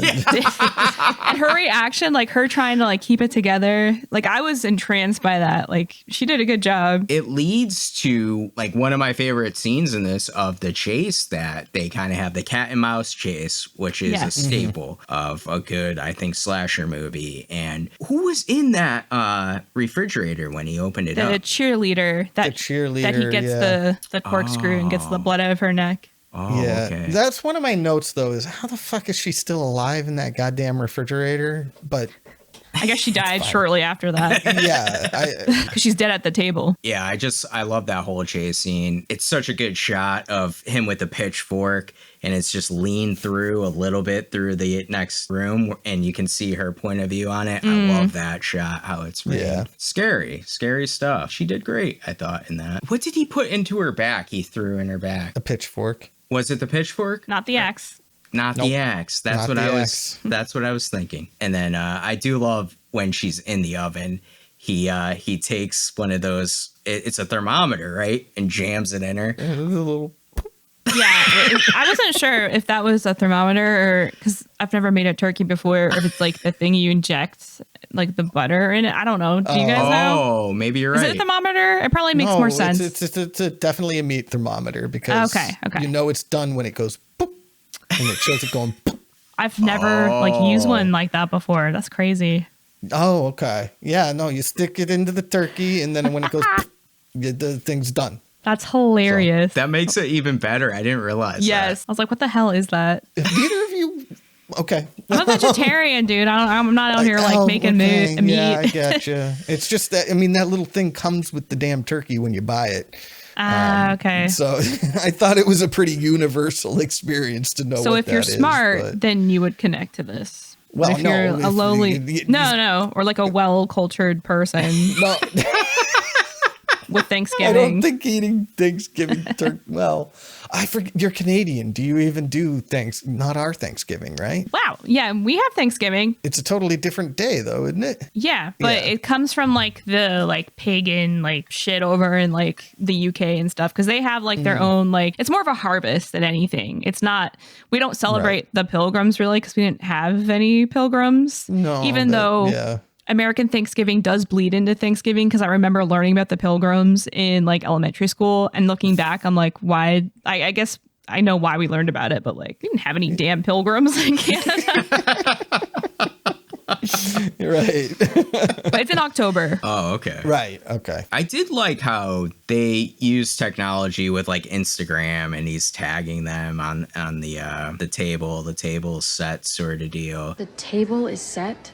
her reaction, like her trying to like keep it together. Like I was entranced by that. Like she did a good job. It leads to like one of my favorite scenes in this of the chase that they kind of have, the cat and mouse chase, which is a staple of a good, I think, slasher movie. And who was in that refrigerator when he opened it up? The cheerleader. That he gets the corkscrew and gets the blood out of her neck. Oh, yeah, okay. That's one of my notes, though, is how the fuck is she still alive in that goddamn refrigerator? But I guess she died shortly after that. Because she's dead at the table. Yeah, I love that whole chase scene. It's such a good shot of him with the pitchfork, and it's just leaned through a little bit through the next room, and you can see her point of view on it. I love that shot, how it's really scary stuff. She did great, I thought, in that. What did he put into her back? He threw in her back a pitchfork. Was it the pitchfork? Not the axe. Not the axe. That's what I was thinking. And then I do love when she's in the oven. He takes one of those. It's a thermometer, right? And jams it in her. I wasn't sure if that was a thermometer or because I've never made a turkey before. Or if it's like the thing you inject like the butter in it. I don't know. Do you guys know? Oh, maybe you're right. Is it a thermometer? It probably makes more sense. It's definitely a meat thermometer because you know it's done when it goes boop, and it shows it going boop. I've never used one like that before. That's crazy. Oh, okay. Yeah, no, you stick it into the turkey and then when it goes boop, the thing's done. That's hilarious. So, that makes it even better. I didn't realize that. I was like, what the hell is that? If neither of you... Okay. I'm a vegetarian, dude. I'm not out here making meat. Yeah, I gotcha. It's just that, I mean, that little thing comes with the damn turkey when you buy it. Okay. So I thought it was a pretty universal experience to know. So if you're smart, then you would connect to this. Well, if you're a lowly, or like a well-cultured person. No. With Thanksgiving. I don't think eating Thanksgiving turkey. Well, I forget. You're Canadian. Do you even do not our Thanksgiving, right? Wow. Yeah, we have Thanksgiving. It's a totally different day, though, isn't it? Yeah, but it comes from like the pagan shit over in like the UK and stuff because they have like their own it's more of a harvest than anything. It's not. We don't celebrate the Pilgrims really because we didn't have any Pilgrims. No, even though. American Thanksgiving does bleed into Thanksgiving because I remember learning about the Pilgrims in like elementary school and looking back, I'm like, why? I guess I know why we learned about it, but like, we didn't have any damn Pilgrims in Canada. You're right. But it's in October. Oh, okay. Right. Okay. I did like how they use technology with like Instagram and he's tagging them on the table set sort of deal. The table is set.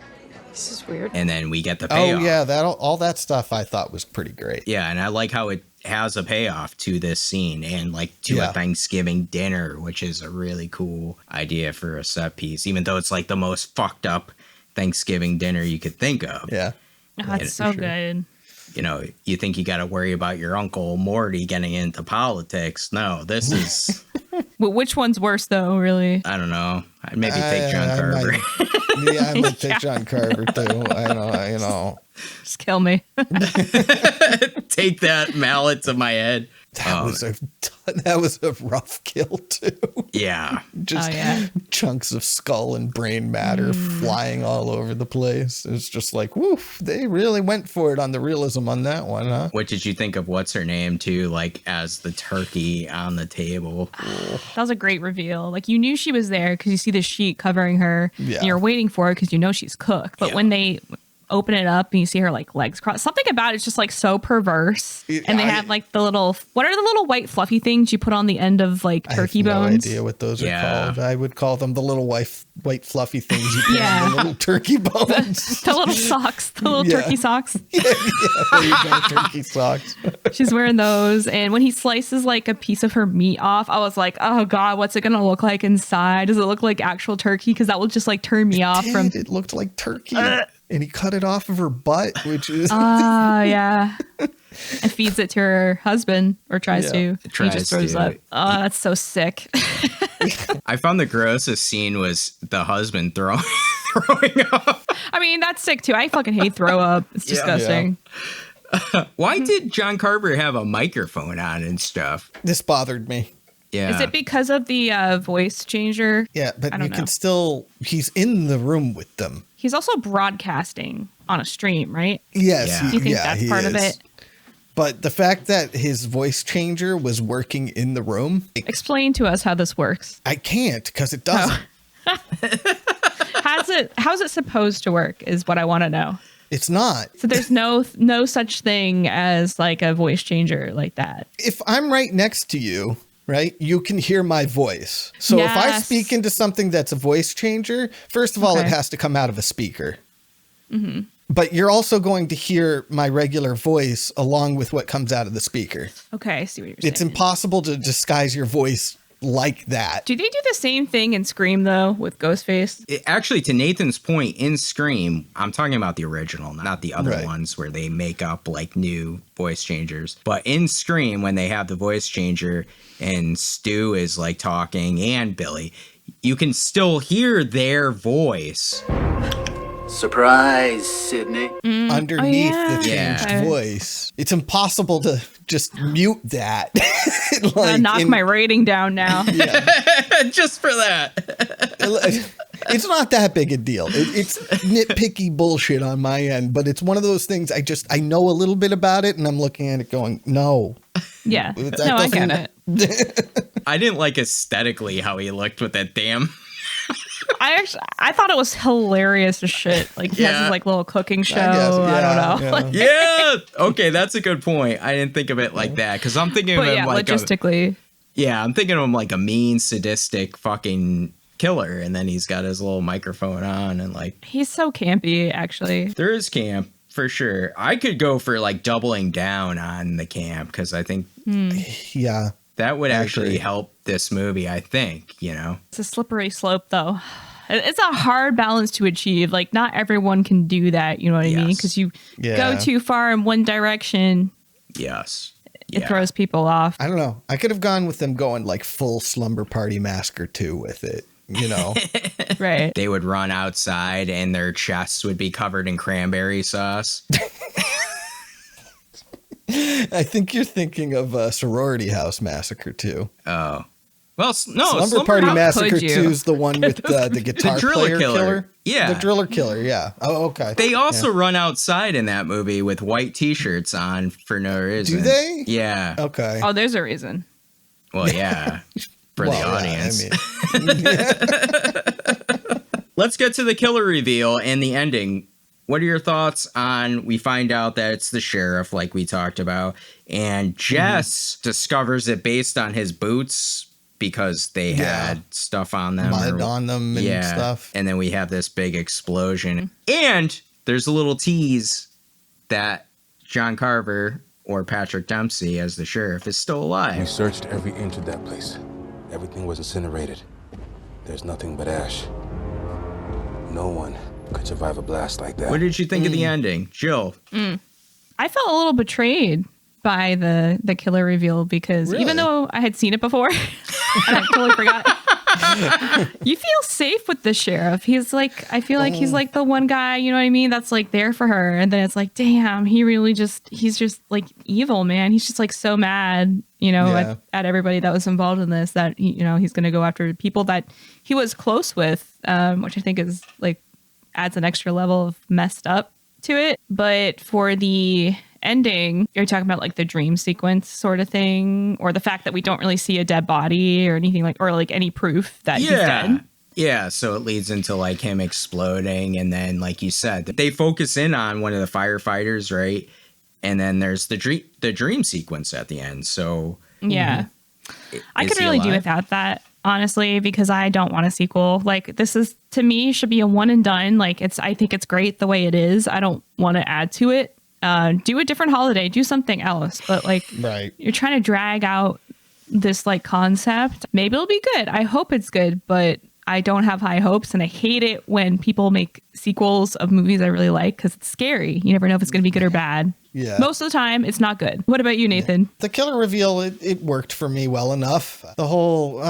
This is weird. And then we get the payoff. Oh yeah, all that stuff I thought was pretty great. Yeah, and I like how it has a payoff to this scene and like to a Thanksgiving dinner, which is a really cool idea for a set piece, even though it's like the most fucked up Thanksgiving dinner you could think of. Yeah. Oh, that's so good. You know, you think you got to worry about your Uncle Morty getting into politics. No, this is... Well, which one's worse, though, really? I don't know. I'd maybe take John Carver. I might take John Carver, too. I know. Just kill me. Take that mallet to my head. That was a rough kill, too. Yeah. Just chunks of skull and brain matter flying all over the place. It's just like, woof, they really went for it on the realism on that one, huh? What did you think of what's her name, too, like as the turkey on the table? That was a great reveal. Like, you knew she was there because you see the sheet covering her. Yeah. And you're waiting for her because you know she's cooked. But when they open it up and you see her like legs crossed, something about it's just like so perverse. And they have like the little, what are the little white fluffy things you put on the end of like turkey bones? I have no idea what those are called. I would call them the little white fluffy things you put on the little turkey bones. The little socks, the little turkey socks. There you go, turkey socks. She's wearing those. And when he slices like a piece of her meat off, I was like, oh God, what's it going to look like inside? Does it look like actual turkey? Because that will just like turn me off from. It looked like turkey. And he cut it off of her butt, which is... yeah. And feeds it to her husband, or tries to. He just throws up. Oh, that's so sick. I found the grossest scene was the husband throwing up. I mean, that's sick too. I fucking hate throw up. It's disgusting. Why did John Carver have a microphone on and stuff? This bothered me. Yeah. Is it because of the voice changer? Yeah, but you know. can still, he's in the room with them. He's also broadcasting on a stream, right? Yes. Yeah. Do you think that's part of it? But the fact that his voice changer was working in the room. Explain to us how this works. I can't because it doesn't. How's it supposed to work is what I want to know. It's not. So there's no such thing as like a voice changer like that. If I'm right next to you, right, you can hear my voice. So if I speak into something that's a voice changer, first of all, it has to come out of a speaker. Mm-hmm. But you're also going to hear my regular voice along with what comes out of the speaker. Okay, I see what you're saying. It's impossible to disguise your voice like that. Do they do the same thing in Scream, though, with Ghostface? Actually, to Nathan's point, in Scream, I'm talking about the original, not the other ones where they make up like new voice changers. But in Scream, when they have the voice changer and Stu is like talking and Billy, you can still hear their voice. Surprise, Sydney. Underneath the changed voice. It's impossible to just mute that. Knock my rating down now. Just for that. It's not that big a deal. It's nitpicky bullshit on my end, but it's one of those things I know a little bit about it and I'm looking at it going, no. Yeah. No, I get it. I didn't like aesthetically how he looked with that damn... I thought it was hilarious as shit. Like he has his like little cooking show. I don't know. Yeah. Okay, that's a good point. I didn't think of it like that because I'm thinking of him like logistically. I'm thinking of him like a mean, sadistic fucking killer, and then he's got his little microphone on and like he's so campy. Actually, there is camp for sure. I could go for like doubling down on the camp because I think that would actually help this movie. I think it's a slippery slope though. It's a hard balance to achieve. Like not everyone can do that. You know what I mean? Because you go too far in one direction. Yes. It throws people off. I don't know. I could have gone with them going like full Slumber Party Massacre 2 with it. Right. They would run outside and their chests would be covered in cranberry sauce. I think you're thinking of Sorority House Massacre 2. Oh. Well, no, Slumber Party Massacre 2 is the one with the guitar player killer. Yeah. The driller killer, yeah. Oh, okay. They also run outside in that movie with white t-shirts on for no reason. Do they? Yeah. Okay. Oh, there's a reason. Well, yeah. For the audience. Let's get to the killer reveal and the ending. What are your thoughts on, we find out that it's the sheriff like we talked about, and Jess discovers it based on his boots because they had stuff on them. Mud on them and stuff. And then we have this big explosion. And there's a little tease that John Carver, or Patrick Dempsey as the sheriff, is still alive. We searched every inch of that place. Everything was incinerated. There's nothing but ash. No one could survive a blast like that. What did you think of the ending, Jill? I felt a little betrayed by the killer reveal because even though I had seen it before, and I totally forgot. You feel safe with the sheriff. He's like, I feel like he's like the one guy, you know what I mean? That's like there for her. And then it's like, damn, he's just like evil, man. He's just like so mad, at everybody that was involved in this that, he's going to go after people that he was close with, which I think is like adds an extra level of messed up to it. But for the ending, you're talking about like the dream sequence sort of thing, or the fact that we don't really see a dead body or anything or like any proof that he's dead. Yeah, so it leads into like him exploding, and then like you said, they focus in on one of the firefighters, right? And then there's the dream sequence at the end. So I could really do without that, honestly, because I don't want a sequel. Like this is, to me, should be a one and done. Like I think it's great the way it is. I don't want to add to it. Do a different holiday, do something else. But like, you're trying to drag out this like concept. Maybe it'll be good. I hope it's good, but I don't have high hopes, and I hate it when people make sequels of movies I really like because it's scary. You never know if it's going to be good or bad. Yeah. Most of the time, it's not good. What about you, Nathan? The killer reveal, it worked for me well enough. The whole,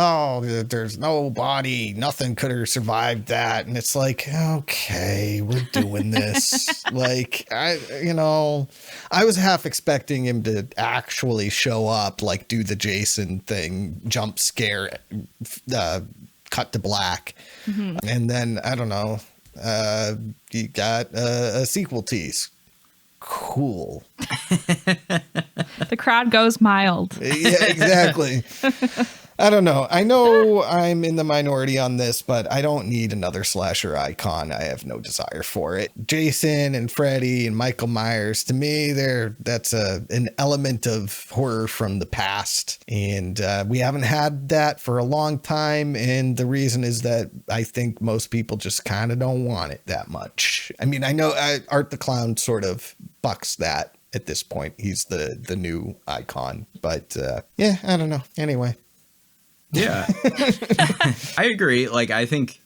there's no body, nothing could have survived that. And it's like, okay, we're doing this. Like, I was half expecting him to actually show up, like do the Jason thing, jump scare, cut to black. Mm-hmm. And then, I don't know, you got a sequel tease. Cool. The crowd goes mild. Yeah, exactly. I don't know. I know I'm in the minority on this, but I don't need another slasher icon. I have no desire for it. Jason and Freddy and Michael Myers, to me, that's an element of horror from the past. And we haven't had that for a long time. And the reason is that I think most people just kind of don't want it that much. I mean, I know Art the Clown sort of bucks that at this point. He's the new icon. But yeah, I don't know. Anyway. Yeah, I agree. Like, I think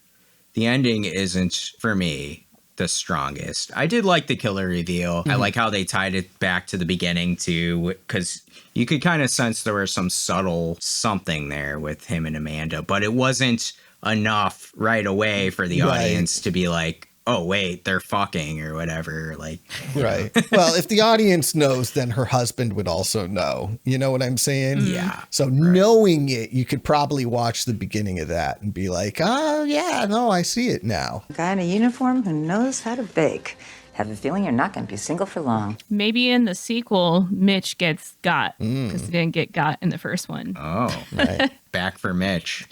the ending isn't, for me, the strongest. I did like the killer reveal. Mm-hmm. I like how they tied it back to the beginning, too, because you could kind of sense there was some subtle something there with him and Amanda, but it wasn't enough right away for the audience to be like, oh, wait, they're fucking or whatever. Like, right. Well, if the audience knows, then her husband would also know. You know what I'm saying? Yeah. So knowing it, you could probably watch the beginning of that and be like, oh, yeah, no, I see it now. A guy in a uniform who knows how to bake. Have a feeling you're not going to be single for long. Maybe in the sequel, Mitch gets got because he didn't get got in the first one. Oh, right. Back for Mitch.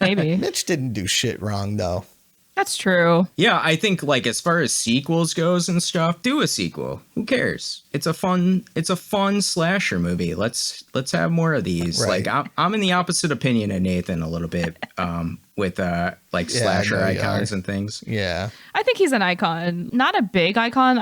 Maybe. Mitch didn't do shit wrong, though. That's true. Yeah, I think, like, as far as sequels goes and stuff, do a sequel. Who cares? It's a fun slasher movie. Let's have more of these. Right. Like, I'm in the opposite opinion of Nathan a little bit with slasher icons and things. Yeah. I think he's an icon. Not a big icon.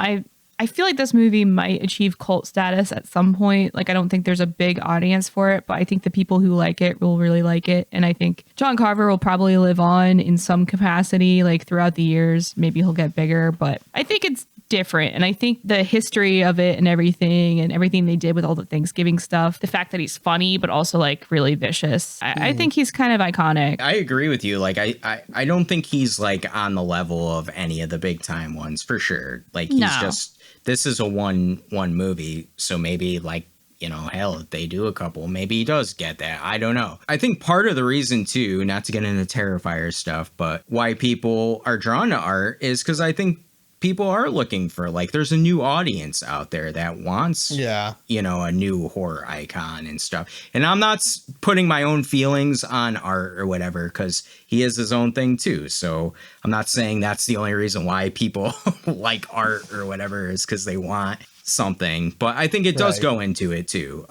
I feel like this movie might achieve cult status at some point. Like, I don't think there's a big audience for it, but I think the people who like it will really like it. And I think John Carver will probably live on in some capacity, like throughout the years. Maybe he'll get bigger, but I think it's different. And I think the history of it and everything they did with all the Thanksgiving stuff, the fact that he's funny, but also like really vicious. I think he's kind of iconic. I agree with you. Like, I don't think he's like on the level of any of the big time ones for sure. Like, he's just, this is a one movie, so maybe, like, you know, hell, if they do a couple, maybe he does get that. I don't know. I think part of the reason, too, not to get into Terrifier stuff, but why people are drawn to art is because I think people are looking for, like, there's a new audience out there that wants, you know, a new horror icon and stuff. And I'm not putting my own feelings on art or whatever, because he is his own thing too. So I'm not saying that's the only reason why people like art or whatever is because they want something. But I think it does go into it too.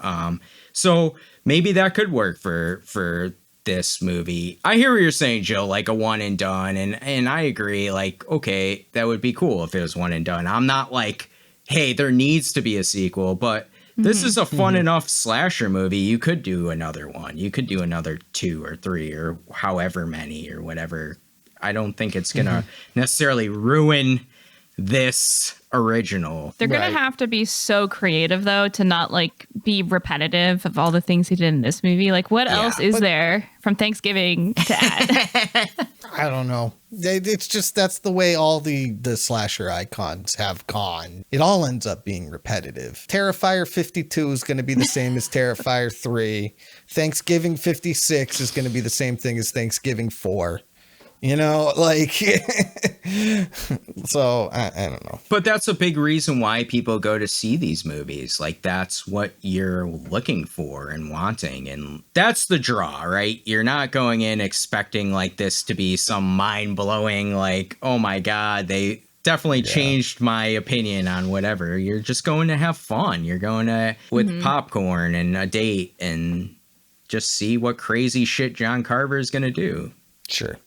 So maybe that could work for this movie. I hear what you're saying, Jill, like a one and done, and I agree. Like, okay, that would be cool if it was one and done. I'm not like, hey, there needs to be a sequel, but this is a fun enough slasher movie. You could do another one. You could do another 2 or 3 or however many or whatever. I don't think it's gonna necessarily ruin this original. They're gonna have to be so creative though to not like be repetitive of all the things he did in this movie. Like, what else is there from Thanksgiving to add? I don't know. It's just, that's the way all the slasher icons have gone. It all ends up being repetitive. Terrifier 52 is going to be the same as Terrifier 3. Thanksgiving 56 is going to be the same thing as Thanksgiving 4. You know, like, so I don't know. But that's a big reason why people go to see these movies. Like, that's what you're looking for and wanting. And that's the draw, right? You're not going in expecting like this to be some mind blowing, like, oh my God, they definitely changed my opinion on whatever. You're just going to have fun. You're going to with popcorn and a date and just see what crazy shit John Carver is going to do. Sure.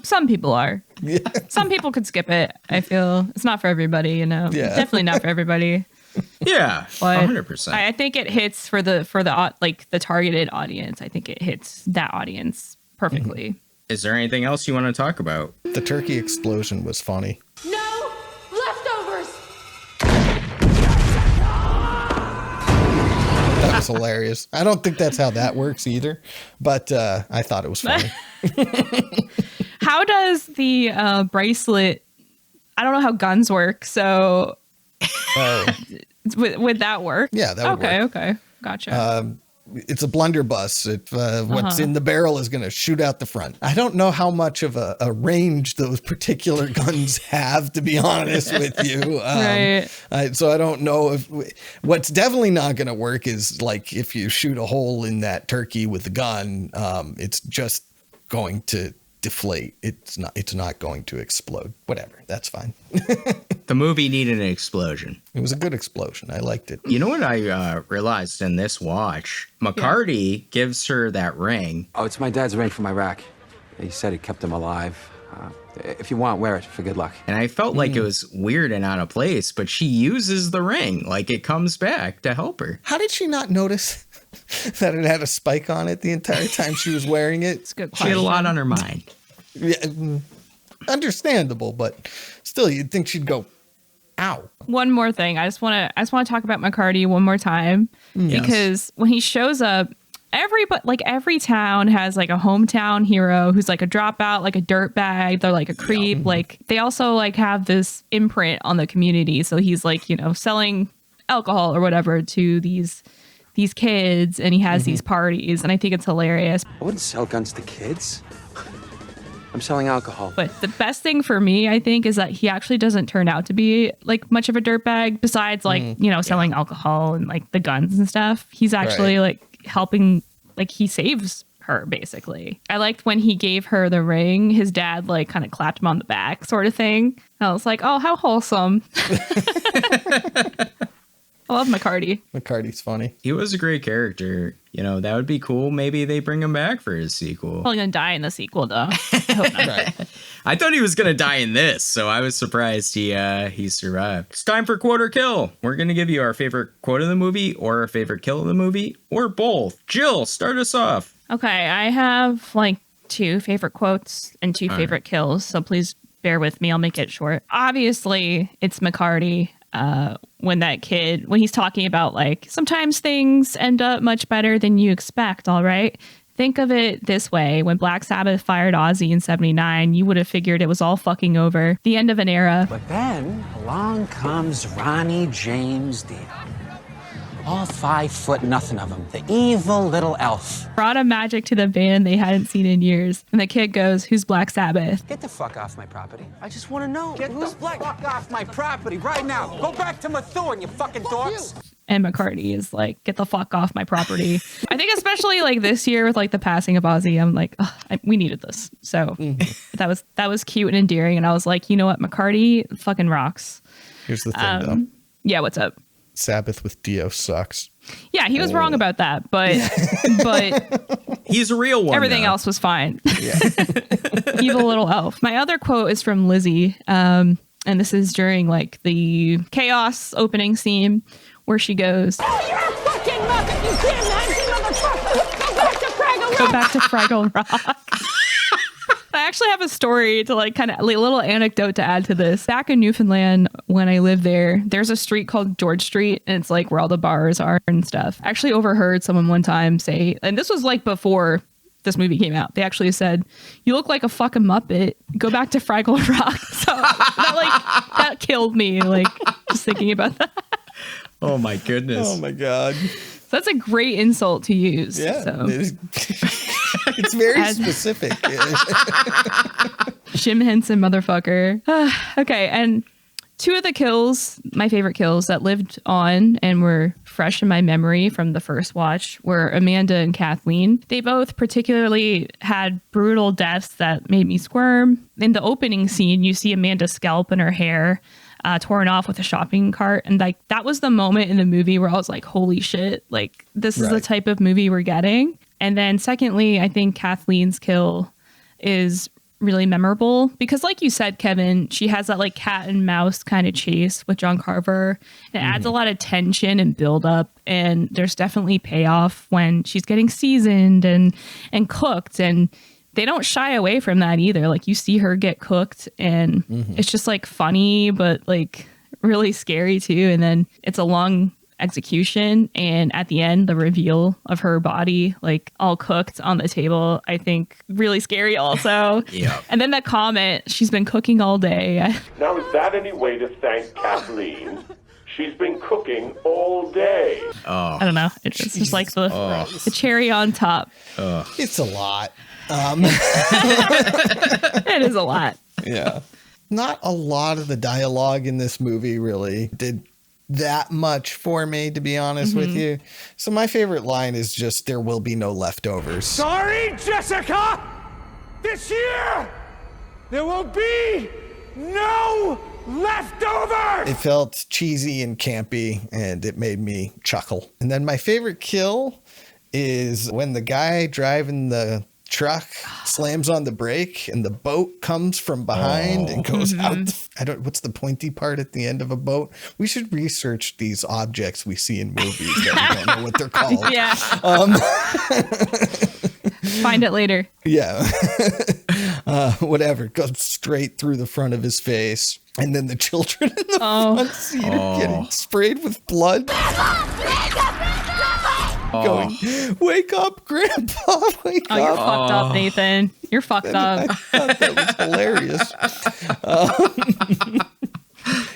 Some people are. Some people could skip it. I feel it's not for everybody, you know. Definitely not for everybody. Yeah, But 100%. I think it hits for the like the targeted audience. I think it hits that audience perfectly. Is there anything else you want to talk about? The turkey explosion was funny. No leftovers. That was hilarious. I don't think that's how that works either, but I thought it was funny. How does the bracelet? I don't know how guns work, so would that work? Yeah, that would work. Okay, gotcha. It's a blunderbuss. What's in the barrel is going to shoot out the front. I don't know how much of a range those particular guns have, to be honest with you. Right. So I don't know if what's definitely not going to work is like if you shoot a hole in that turkey with a gun, it's just going to deflate. It's not going to explode. Whatever. That's fine. The movie needed an explosion. It was a good explosion. I liked it. You know what I realized in this watch? McCarty gives her that ring. Oh, it's my dad's ring from Iraq. He said he kept him alive. If you want, wear it for good luck. And I felt like it was weird and out of place, but she uses the ring. Like it comes back to help her. How did she not notice that it had a spike on it the entire time she was wearing it? It's a good She had a lot on her mind. Yeah, understandable, but still, you'd think she'd go, ow. One more thing. I just want to talk about McCarty one more time because when he shows up, every town has like a hometown hero who's like a dropout, like a dirtbag. They're like a creep. Like they also like have this imprint on the community. So he's like, selling alcohol or whatever to these kids, and he has these parties, and I think it's hilarious. I wouldn't sell guns to kids. I'm selling alcohol. But the best thing for me, I think, is that he actually doesn't turn out to be like much of a dirtbag besides like, selling alcohol and like the guns and stuff. He's actually like helping, like he saves her basically. I liked when he gave her the ring, his dad like kind of clapped him on the back sort of thing. I was like, oh, how wholesome. I love McCarty. McCarty's funny. He was a great character. That would be cool. Maybe they bring him back for his sequel. Probably gonna die in the sequel, though. I hope not. Right. I thought he was gonna die in this, so I was surprised he survived. It's time for quote or kill. We're gonna give you our favorite quote of the movie, or our favorite kill of the movie, or both. Jill, start us off. Okay, I have like 2 favorite quotes and 2 favorite kills, so please bear with me. I'll make it short. Obviously, it's McCarty. When he's talking about like, sometimes things end up much better than you expect, all right? Think of it this way. When Black Sabbath fired Ozzy in 79, you would have figured it was all fucking over. The end of an era. But then along comes Ronnie James Dio. All 5 foot nothing of him. The evil little elf. Brought a magic to the band they hadn't seen in years. And the kid goes, who's Black Sabbath? Get the fuck off my property. I just want to know. Get the fuck off my property right now. Go back to Methuen, you fucking dorks. And McCarty is like, get the fuck off my property. I think especially like this year with like the passing of Ozzy, I'm like, we needed this. So that was cute and endearing. And I was like, you know what? McCarty fucking rocks. Here's the thing though. Yeah, what's up? Sabbath with Dio sucks. Yeah, he was wrong about that, but he's a real one. Everything else was fine. Yeah. Evil little elf. My other quote is from Lizzie, and this is during like the chaos opening scene where she goes, Oh, you're a fucking muppet, you damn nasty motherfucker! Go back to Fraggle Rock! Go back to Fraggle Rock. I actually have a story to like kind of like a little anecdote to add to this. Back in Newfoundland, when I lived there, there's a street called George Street, and it's like where all the bars are and stuff. I actually overheard someone one time say, and this was like before this movie came out, they actually said, "You look like a fucking Muppet. Go back to Fraggle Rock." So that killed me, like just thinking about that. Oh my goodness. Oh my God. So that's a great insult to use. Yeah. So. It's very specific. Jim Henson, motherfucker. Okay, and 2 of the kills, my favorite kills that lived on and were fresh in my memory from the first watch were Amanda and Kathleen. They both particularly had brutal deaths that made me squirm. In the opening scene, you see Amanda's scalp and her hair torn off with a shopping cart. And like that was the moment in the movie where I was like, holy shit, like this is the type of movie we're getting. And then secondly, I think Kathleen's kill is really memorable because, like you said, Kevin, she has that like cat and mouse kind of chase with John Carver. It adds a lot of tension and build up, and there's definitely payoff when she's getting seasoned and cooked, and they don't shy away from that either. Like you see her get cooked, and it's just like funny, but like really scary too. And then it's a long execution, and at the end the reveal of her body like all cooked on the table, I think really scary also. Yeah. And then that comment, she's been cooking all day. Now, is that any way to thank Kathleen? She's been cooking all day. Oh, I don't know, it's just like the cherry on top. It's a lot. It is a lot. Yeah. Not a lot of the dialogue in this movie really did that much for me, to be honest with you. So my favorite line is just, "There will be no leftovers." Sorry, Jessica! This year, there will be no leftovers! It felt cheesy and campy, and it made me chuckle. And then my favorite kill is when the guy driving the truck slams on the brake and the boat comes from behind and goes out. What's the pointy part at the end of a boat? We should research these objects we see in movies that we don't know what they're called. Yeah. Find it later. Yeah. Whatever. Goes straight through the front of his face. And then the children in the front seat are getting sprayed with blood. Going, "Wake up, Grandpa, wake up." You're fucked up, Nathan. You're fucked up. I thought that was hilarious.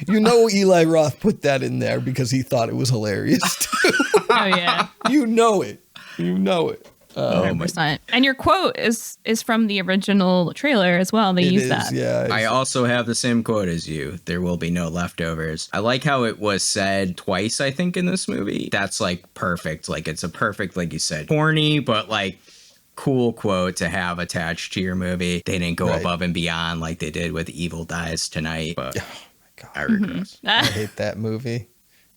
You know Eli Roth put that in there because he thought it was hilarious too. Oh yeah. You know it. You know it. 100%. And your quote is from the original trailer as well. They use that. Yeah. I also have the same quote as you. There will be no leftovers. I like how it was said twice, I think, in this movie. That's like perfect. Like it's a perfect, like you said, corny, but like cool quote to have attached to your movie. They didn't go above and beyond like they did with Evil Dies Tonight. But oh my God. I regret. I hate that movie.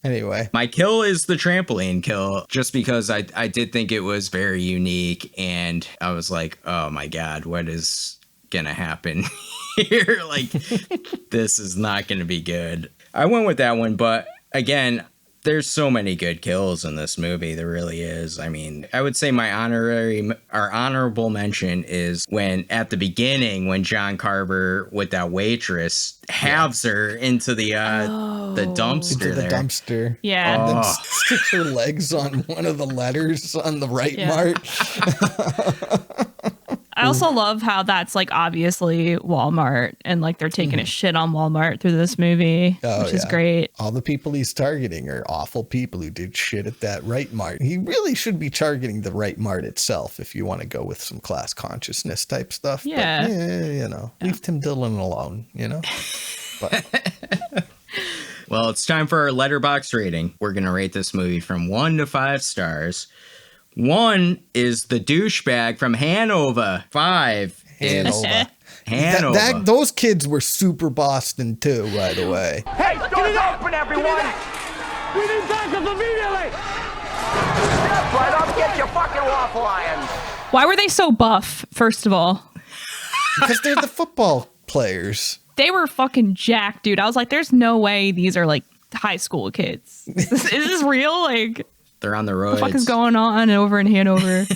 Anyway, my kill is the trampoline kill, just because I did think it was very unique, and I was like, oh my God, what is gonna happen here? Like, this is not gonna be good. I went with that one, but again, there's so many good kills in this movie. There really is. I mean, I would say my honorable mention is when at the beginning, when John Carver with that waitress halves her into the dumpster. Into the dumpster. Yeah. And then sticks her legs on one of the letters on the right mark. I also love how that's like obviously Walmart, and like they're taking a shit on Walmart through this movie, which is great. All the people he's targeting are awful people who did shit at that Right Mart. He really should be targeting the Right Mart itself if you want to go with some class consciousness type stuff. Yeah. But, you know, leave Tim Dillon alone, you know? But well, it's time for our letterbox rating. We're going to rate this movie from 1 to 5 stars. 1 is the douchebag from Hanover. 5 is Hanover. Those kids were super Boston too, by the way. Hey, doors open, everyone! We need backup immediately! That's right, I'll get your fucking waffle irons! Why were they so buff, first of all? Because they're the football players. They were fucking jacked, dude. I was like, there's no way these are like high school kids. Is this real? Like, they're on the road. What the fuck is going on over in Hanover?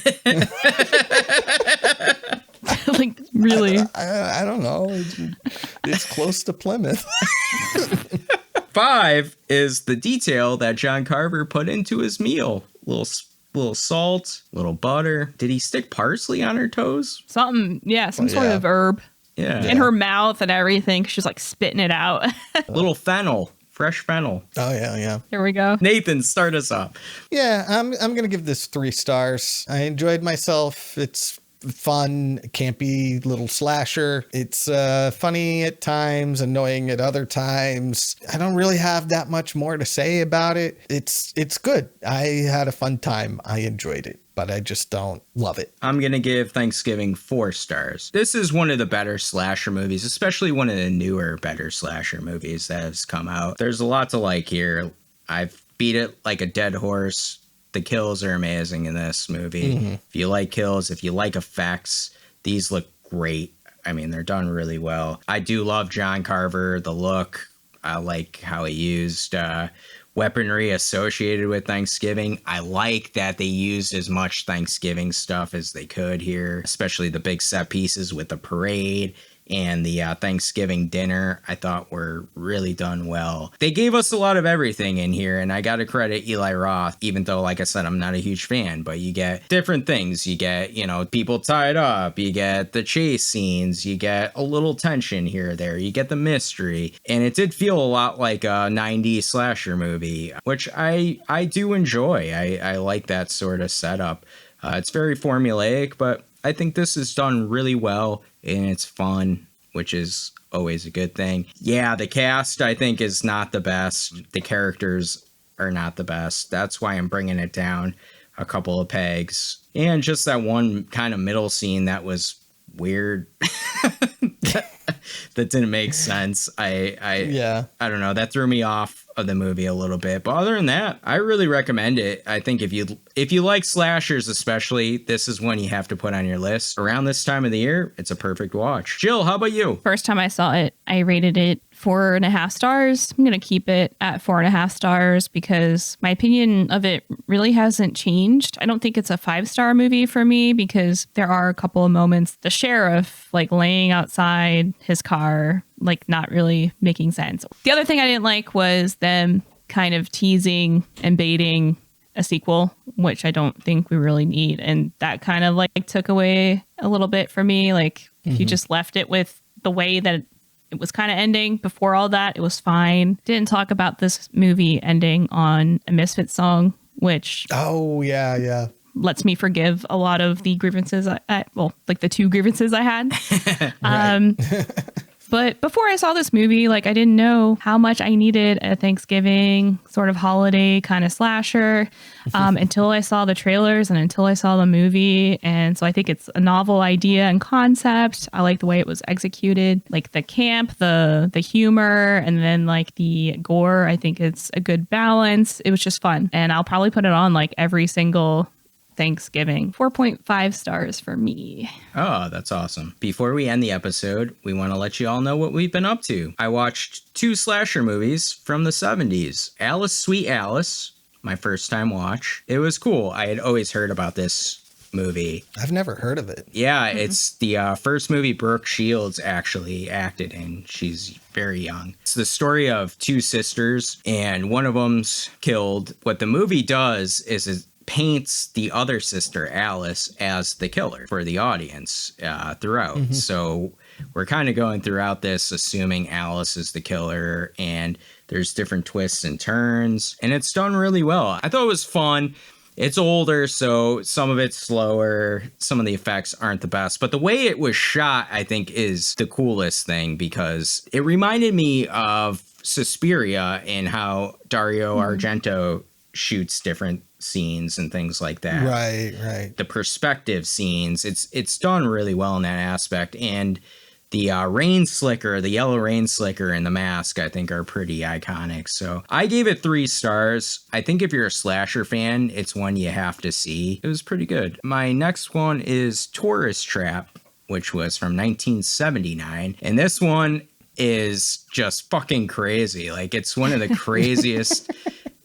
Like, really? I don't know. It's close to Plymouth. 5 is the detail that John Carver put into his meal. Little salt, little butter. Did he stick parsley on her toes? Something, yeah, some sort of herb. Yeah. In her mouth and everything. She's like spitting it out. Little fennel. Fresh fennel. Oh, yeah. Here we go. Nathan, start us off. Yeah, I'm going to give this 3 stars. I enjoyed myself. It's fun, campy little slasher. It's funny at times, annoying at other times. I don't really have that much more to say about it. It's good. I had a fun time. I enjoyed it, but I just don't love it. I'm going to give Thanksgiving 4 stars. This is one of the better slasher movies, especially one of the newer, better slasher movies that has come out. There's a lot to like here. I've beat it like a dead horse. The kills are amazing in this movie. If you like kills, if you like effects, these look great. I mean, they're done really well. I do love John Carver, the look. I like how he used weaponry associated with Thanksgiving. I like that they used as much Thanksgiving stuff as they could here, especially the big set pieces with the parade and the Thanksgiving dinner. I thought were really done well. They gave us a lot of everything in here, and I got to credit Eli Roth, even though, like I said, I'm not a huge fan, but you get different things. You get, you know, people tied up, you get the chase scenes, you get a little tension here or there, you get the mystery, and it did feel a lot like a 90s slasher movie, which I do enjoy. I like that sort of setup. It's very formulaic, but I think this is done really well, and it's fun, which is always a good thing. Yeah, the cast, I think, is not the best. The characters are not the best. That's why I'm bringing it down a couple of pegs. And just that one kind of middle scene that was weird. That didn't make sense. I don't know. That threw me off of the movie a little bit. But other than that, I really recommend it. I think if you like slashers especially, this is one you have to put on your list. Around this time of the year, it's a perfect watch. Jill, how about you? First time I saw it, I rated it 4.5 stars. I'm going to keep it at 4.5 stars because my opinion of it really hasn't changed. I don't think it's a 5-star movie for me because there are a couple of moments. The sheriff, like laying outside his car, like not really making sense. The other thing I didn't like was them kind of teasing and baiting a sequel, which I don't think we really need. And that kind of like took away a little bit for me. Like if you just left it with the way that it was kind of ending before all that, it was fine. Didn't talk about this movie ending on a Misfits song, which lets me forgive a lot of the grievances like the 2 grievances I had. But before I saw this movie, like I didn't know how much I needed a Thanksgiving sort of holiday kind of slasher until I saw the trailers and until I saw the movie. And so I think it's a novel idea and concept. I like the way it was executed, like the camp, the humor, and then like the gore. I think it's a good balance. It was just fun. And I'll probably put it on like every single Thanksgiving. 4.5 stars for me. Oh, that's awesome. Before we end the episode, we want to let you all know what we've been up to. I watched 2 slasher movies from the 70s. Alice, Sweet Alice, my first time watch. It was cool. I had always heard about this movie. I've never heard of it. Yeah, it's the first movie Brooke Shields actually acted in. She's very young. It's the story of 2 sisters, and one of them's killed. What the movie does is it paints the other sister, Alice, as the killer for the audience throughout. So we're kind of going throughout this assuming Alice is the killer, and there's different twists and turns, and it's done really well. I thought it was fun. It's older, so some of it's slower. Some of the effects aren't the best, but the way it was shot, I think, is the coolest thing because it reminded me of Suspiria and how Dario Argento shoots different scenes and things like that. Right. The perspective scenes, it's done really well in that aspect. And the rain slicker, the yellow rain slicker and the mask, I think are pretty iconic. So I gave it 3 stars. I think if you're a slasher fan, it's one you have to see. It was pretty good. My next one is Tourist Trap, which was from 1979. And this one is just fucking crazy. Like it's one of the craziest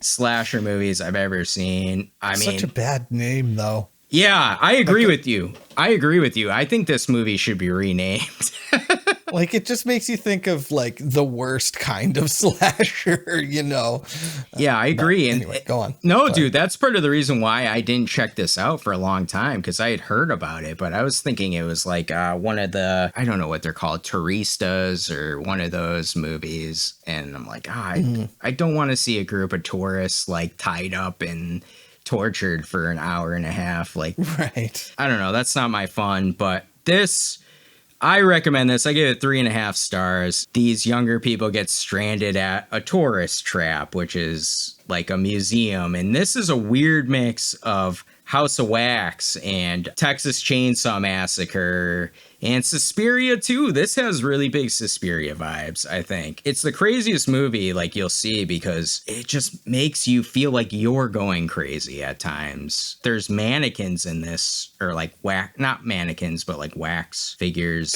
slasher movies I've ever seen. I mean, such a bad name though. Yeah, I agree with you. I think this movie should be renamed. Like, it just makes you think of like the worst kind of slasher, you know? Yeah, I agree. And anyway, go on. No, dude, that's part of the reason why I didn't check this out for a long time, because I had heard about it, but I was thinking it was like one of the, I don't know what they're called, touristas or one of those movies. And I'm like, I don't want to see a group of tourists like tied up and tortured for an hour and a half. Like, right. I don't know. That's not my fun, but this, I recommend this. I give it 3.5 stars. These younger people get stranded at a tourist trap, which is like a museum. And this is a weird mix of House of Wax and Texas Chainsaw Massacre and Suspiria too. This has really big Suspiria vibes, I think. It's the craziest movie like you'll see because it just makes you feel like you're going crazy at times. There's mannequins in this, or like not mannequins, but like wax figures.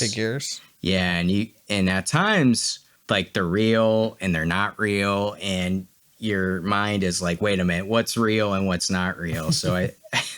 Yeah, and at times like they're real and they're not real, and your mind is like, wait a minute, what's real and what's not real? So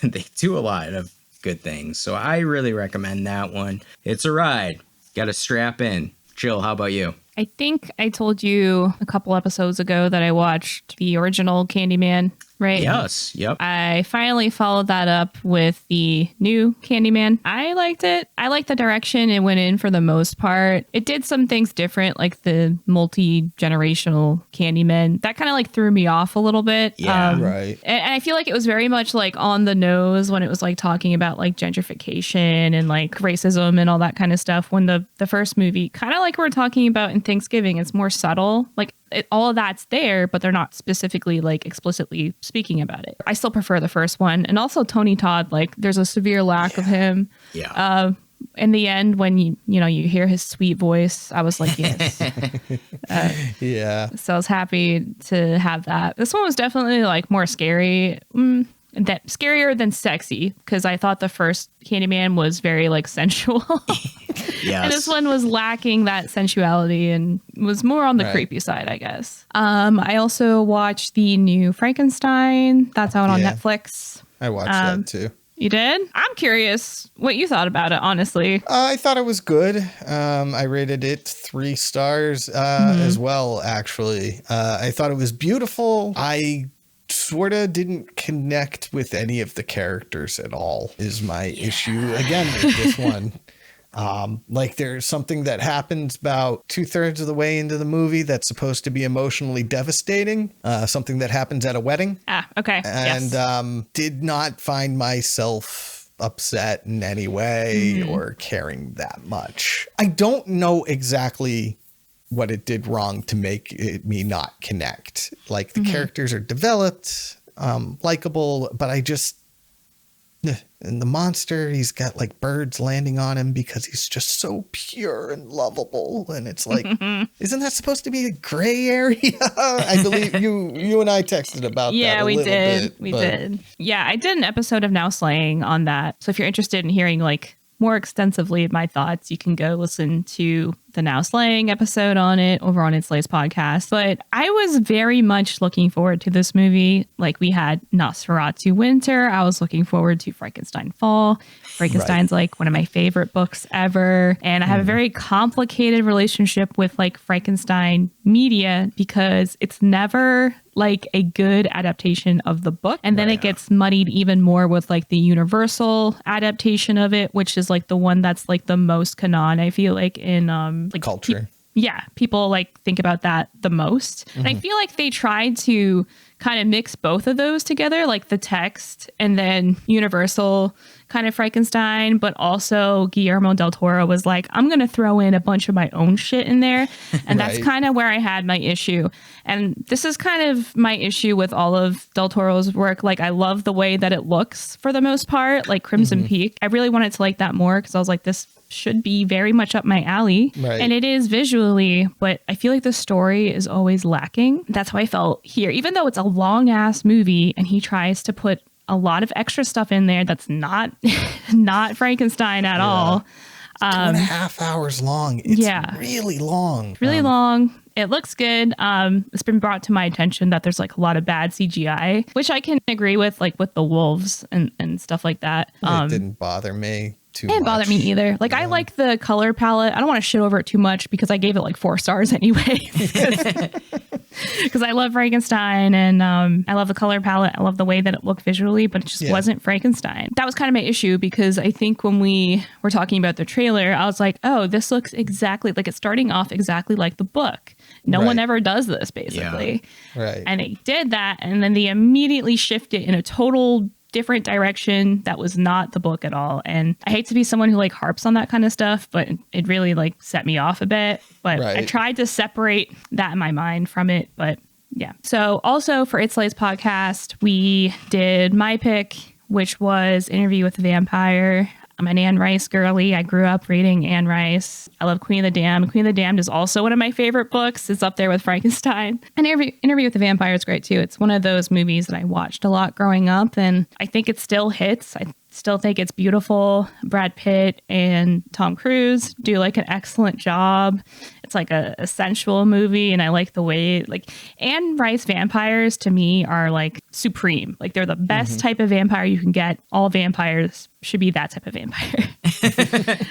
they do a lot of good things. So I really recommend that one. It's a ride. Got to strap in. Jill, how about you? I think I told you a couple episodes ago that I watched the original Candyman, right? Yes. Yep. I finally followed that up with the new Candyman. I liked it. I liked the direction it went in for the most part. It did some things different, like the multi-generational Candyman. That kind of like threw me off a little bit. Yeah, right. And I feel like it was very much like on the nose when it was like talking about like gentrification and like racism and all that kind of stuff. When the first movie, kind of like we're talking about in Thanksgiving, it's more subtle. Like all of that's there, but they're not specifically like explicitly speaking about it. I still prefer the first one. And also Tony Todd, like there's a severe lack of him. Yeah. In the end, when you hear his sweet voice, I was like, yes. Yeah. So I was happy to have that. This one was definitely like more scary. That scarier than sexy, because I thought the first Candyman was very like sensual. Yes. And this one was lacking that sensuality and was more on the creepy side, I guess. I also watched the new Frankenstein. That's out on Netflix. I watched that too. You did? I'm curious what you thought about it, honestly. I thought it was good. I rated it 3 stars as well, actually. I thought it was beautiful. I sort of didn't connect with any of the characters at all is my issue again with this one. Like there's something that happens about 2/3 of the way into the movie that's supposed to be emotionally devastating. Something that happens at a wedding. Okay. And did not find myself upset in any way or caring that much. I don't know exactly what it did wrong to make me not connect. Like the characters are developed, likable, but I just, and the monster, he's got like birds landing on him because he's just so pure and lovable. And it's like, isn't that supposed to be a gray area? I believe you and I texted about that. Yeah, we did. Bit, we did. Yeah, I did an episode of Now Slaying on that. So if you're interested in hearing like more extensively my thoughts, you can go listen to the Now Slaying episode on it over on It's Lay's podcast. But I was very much looking forward to this movie. Like we had Nosferatu Winter. I was looking forward to Frankenstein Fall. Frankenstein's like one of my favorite books ever. And I have a very complicated relationship with like Frankenstein media because it's never like a good adaptation of the book. And then it gets muddied even more with like the Universal adaptation of it, which is like the one that's like the most canon, I feel like, in like culture. People like think about that the most. And I feel like they tried to kind of mix both of those together, like the text and then Universal kind of Frankenstein, but also Guillermo del Toro was like, I'm going to throw in a bunch of my own shit in there. And that's kind of where I had my issue. And this is kind of my issue with all of del Toro's work. Like I love the way that it looks for the most part, like Crimson Peak. I really wanted to like that more because I was like, this should be very much up my alley. And it is visually, but I feel like the story is always lacking. That's how I felt here, even though it's a long ass movie and he tries to put a lot of extra stuff in there that's not Frankenstein at all. 2.5 hours long. It's really long. Really long. It looks good. It's been brought to my attention that there's like a lot of bad CGI, which I can agree with, like with the wolves and stuff like that. It didn't bother me too much. It didn't bother me either. Like I like the color palette. I don't want to shit over it too much because I gave it like 4 stars anyway. Because I love Frankenstein and I love the color palette. I love the way that it looked visually, but it just wasn't Frankenstein. That was kind of my issue because I think when we were talking about the trailer, I was like, oh, this looks exactly like it's starting off exactly like the book. No one ever does this, basically. Right. And they did that, and then they immediately shifted in a total different direction that was not the book at all. And I hate to be someone who like harps on that kind of stuff, but it really like set me off a bit. But I tried to separate that in my mind from it. But yeah. So also for It's Lay's podcast, we did my pick, which was Interview with the Vampire. I'm an Anne Rice girly. I grew up reading Anne Rice. I love Queen of the Damned. Queen of the Damned is also one of my favorite books. It's up there with Frankenstein. And Interview with the Vampire is great too. It's one of those movies that I watched a lot growing up, and I think it still hits. I still think it's beautiful. Brad Pitt and Tom Cruise do like an excellent job. It's like a sensual movie, and I like the way, like, Anne Rice vampires to me are like supreme. Like, they're the best type of vampire you can get. All vampires should be that type of vampire.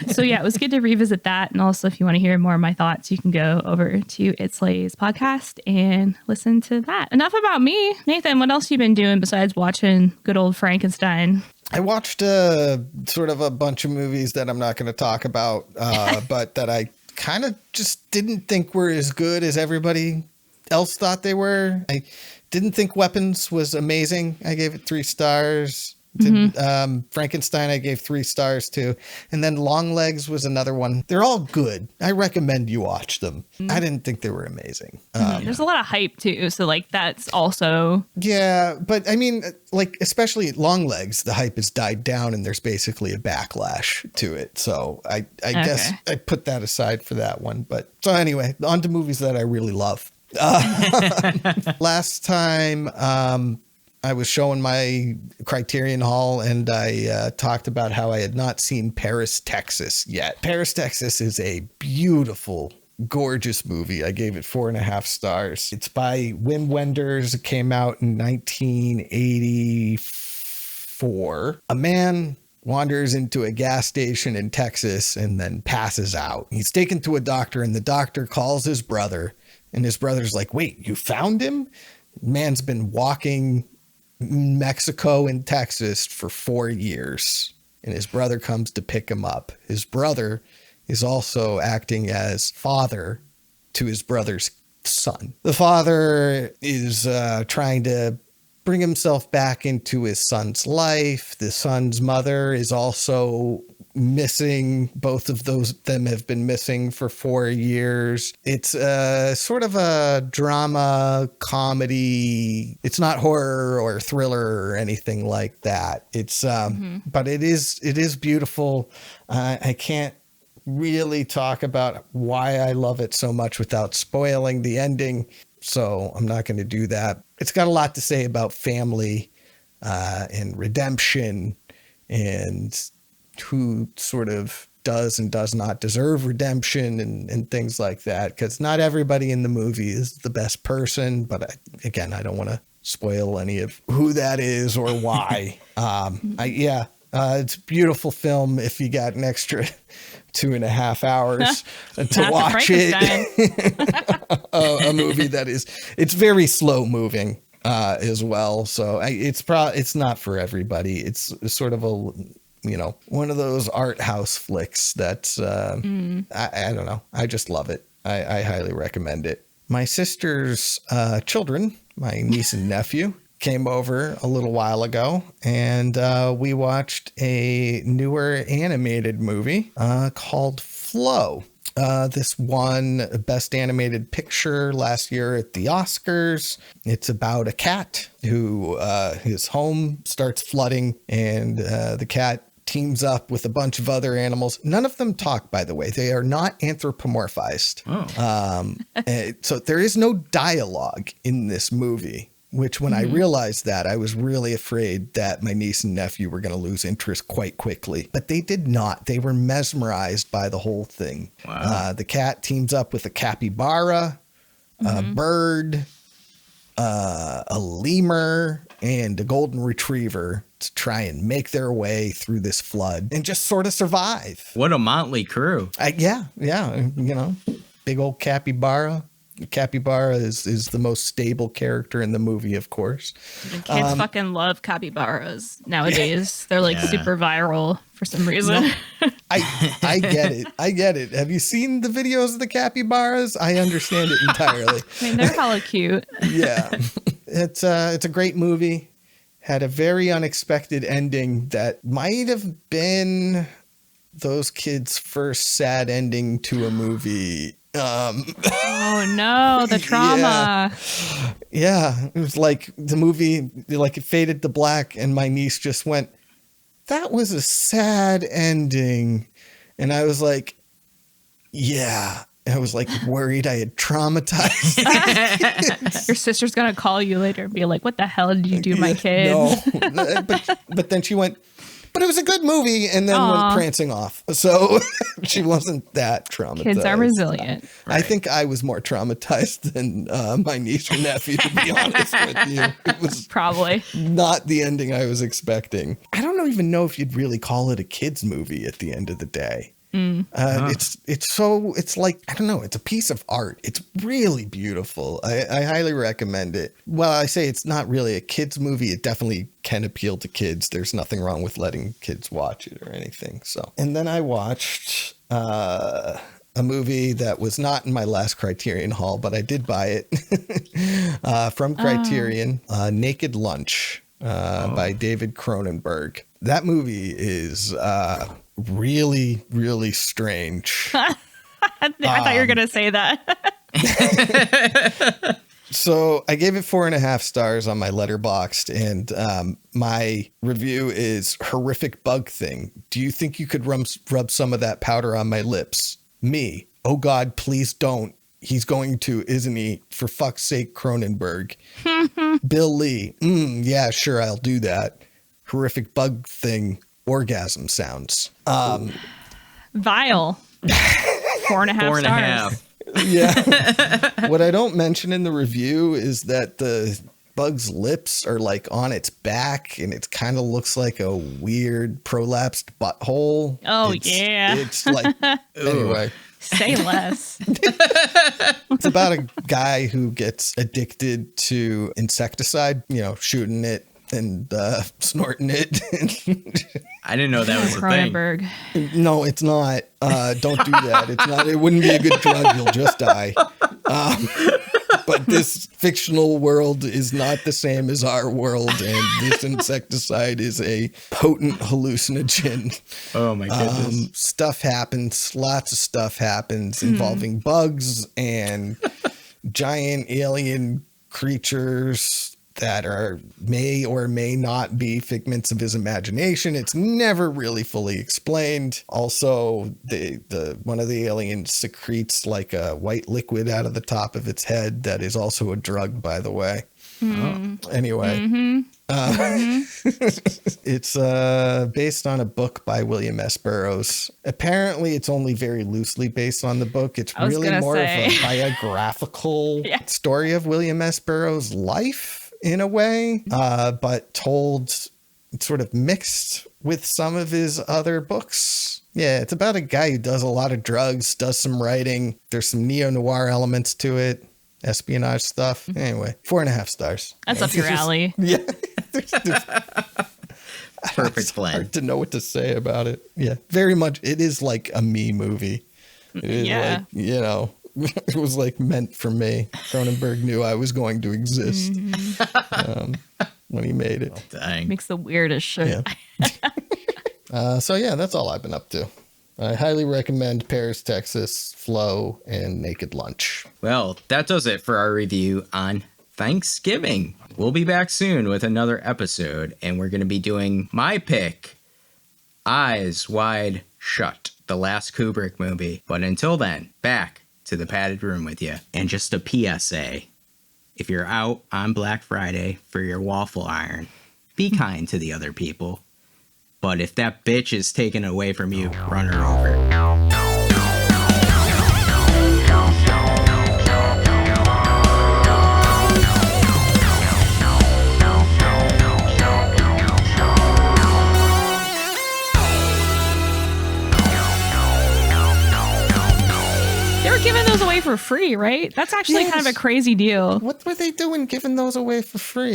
So yeah, it was good to revisit that. And also, if you want to hear more of my thoughts, you can go over to It's Lay's podcast and listen to that. Enough about me. Nathan, what else have you been doing besides watching good old Frankenstein? I watched sort of a bunch of movies that I'm not going to talk about, but that I kind of just didn't think were as good as everybody else thought they were. I didn't think Weapons was amazing. I gave it 3 stars. Frankenstein I gave 3 stars to, and then Longlegs was another one. They're all good. I recommend you watch them. I didn't think they were amazing. There's a lot of hype too, so like that's also but I mean, like, especially Longlegs, the hype has died down and there's basically a backlash to it, so I guess I put that aside for that one. But so anyway, on to movies that I really love. Last time I was showing my Criterion Haul, and I talked about how I had not seen Paris, Texas yet. Paris, Texas is a beautiful, gorgeous movie. I gave it 4.5 stars. It's by Wim Wenders. It came out in 1984. A man wanders into a gas station in Texas and then passes out. He's taken to a doctor, and the doctor calls his brother, and his brother's like, "Wait, you found him?" Man's been walking Mexico and Texas for 4 years, and his brother comes to pick him up. His brother is also acting as father to his brother's son. The father is trying to bring himself back into his son's life. The son's mother is also missing. Both of them have been missing for 4 years. It's sort of a drama comedy. It's not horror or thriller or anything like that. It's but it is beautiful. I can't really talk about why I love it so much without spoiling the ending, so I'm not going to do that. It's got a lot to say about family and redemption and who sort of does and does not deserve redemption and things like that, because not everybody in the movie is the best person. But I don't want to spoil any of who that is or why. It's a beautiful film if you got an extra 2.5 hours to watch it. A movie that it's very slow moving as well, so it's not for everybody. It's sort of a one of those art house flicks that's I don't know, I just love it. I highly recommend it. My sister's children, my niece and nephew, came over a little while ago, and we watched a newer animated movie called Flow. This won Best Animated Picture last year at the Oscars. It's about a cat who his home starts flooding, and the cat teams up with a bunch of other animals. None of them talk, by the way. They are not anthropomorphized. So there is no dialogue in this movie, which when I realized that, I was really afraid that my niece and nephew were going to lose interest quite quickly. But they did not. They were mesmerized by the whole thing. Wow. The cat teams up with a capybara, a bird, a lemur, and a golden retriever to try and make their way through this flood and just sort of survive. What a motley crew. Yeah. Big old capybara. Capybara is the most stable character in the movie, of course. Kids fucking love capybaras nowadays. They're like super viral for some reason. No, I get it. Have you seen the videos of the capybaras? I understand it entirely. I mean, they're hella cute. Yeah. It's a great movie. Had a very unexpected ending that might have been those kids' first sad ending to a movie Oh no, the trauma. Yeah, it was like the movie, like it faded to black, and my niece just went, "That was a sad ending," and I was like, "Yeah." I was like worried I had traumatized. Your sister's gonna call you later and be like, "What the hell did you do, my kid?" No, but then she went, "But it was a good movie," and then went prancing off. So she wasn't that traumatized. Kids are resilient. I think I was more traumatized than my niece or nephew, to be honest with you. It was probably not the ending I was expecting. I don't even know if you'd really call it a kid's movie at the end of the day. It's like, I don't know, it's a piece of art. It's really beautiful. I highly recommend it. Well, I say it's not really a kid's movie. It definitely can appeal to kids. There's nothing wrong with letting kids watch it or anything. So, and then I watched a movie that was not in my last Criterion haul, but I did buy it from Criterion, Naked Lunch by David Cronenberg. That movie is really, really strange. I thought you were going to say that. So I gave it 4.5 stars on my Letterboxd, and my review is horrific bug thing. Do you think you could rub some of that powder on my lips? Me. Oh God, please don't. He's going to, isn't he? For fuck's sake, Cronenberg. Bill Lee. Yeah, sure, I'll do that. Horrific bug thing. Orgasm sounds. Vile. 4.5 stars. Yeah. What I don't mention in the review is that the bug's lips are like on its back, and it kind of looks like a weird prolapsed butthole. Oh, It's like, anyway. Say less. It's about a guy who gets addicted to insecticide, shooting it and snorting it. I didn't know that was a Cronenberg. thing. No, it's not. Don't do that. It's not. It wouldn't be a good drug. You'll just die. But this fictional world is not the same as our world, and this insecticide is a potent hallucinogen. Oh my goodness. Stuff happens. Lots of stuff happens involving bugs and giant alien creatures that may or may not be figments of his imagination. It's never really fully explained. Also, the one of the aliens secretes like a white liquid out of the top of its head that is also a drug, by the way. Anyway, it's based on a book by William S. Burroughs. Apparently, it's only very loosely based on the book. It's really more of a biographical story of William S. Burroughs' life, in a way, but told sort of mixed with some of his other books. Yeah, it's about a guy who does a lot of drugs, does some writing. There's some neo-noir elements to it, espionage stuff. Anyway, 4.5 stars. That's up your alley. Yeah. Perfect blend. Hard to know what to say about it. Yeah, very much. It is like a me movie. It is like, it was like meant for me. Cronenberg knew I was going to exist when he made it. Oh, dang. Makes the weirdest shit. Yeah. So yeah, that's all I've been up to. I highly recommend Paris, Texas, Flow, and Naked Lunch. Well, that does it for our review on Thanksgiving. We'll be back soon with another episode, and we're going to be doing my pick, Eyes Wide Shut, the last Kubrick movie. But until then, back to the padded room with you. And just a PSA, if you're out on Black Friday for your waffle iron, be kind to the other people. But if that bitch is taken away from you, run her over. Giving those away for free, right? That's actually kind of a crazy deal. What were they doing giving those away for free?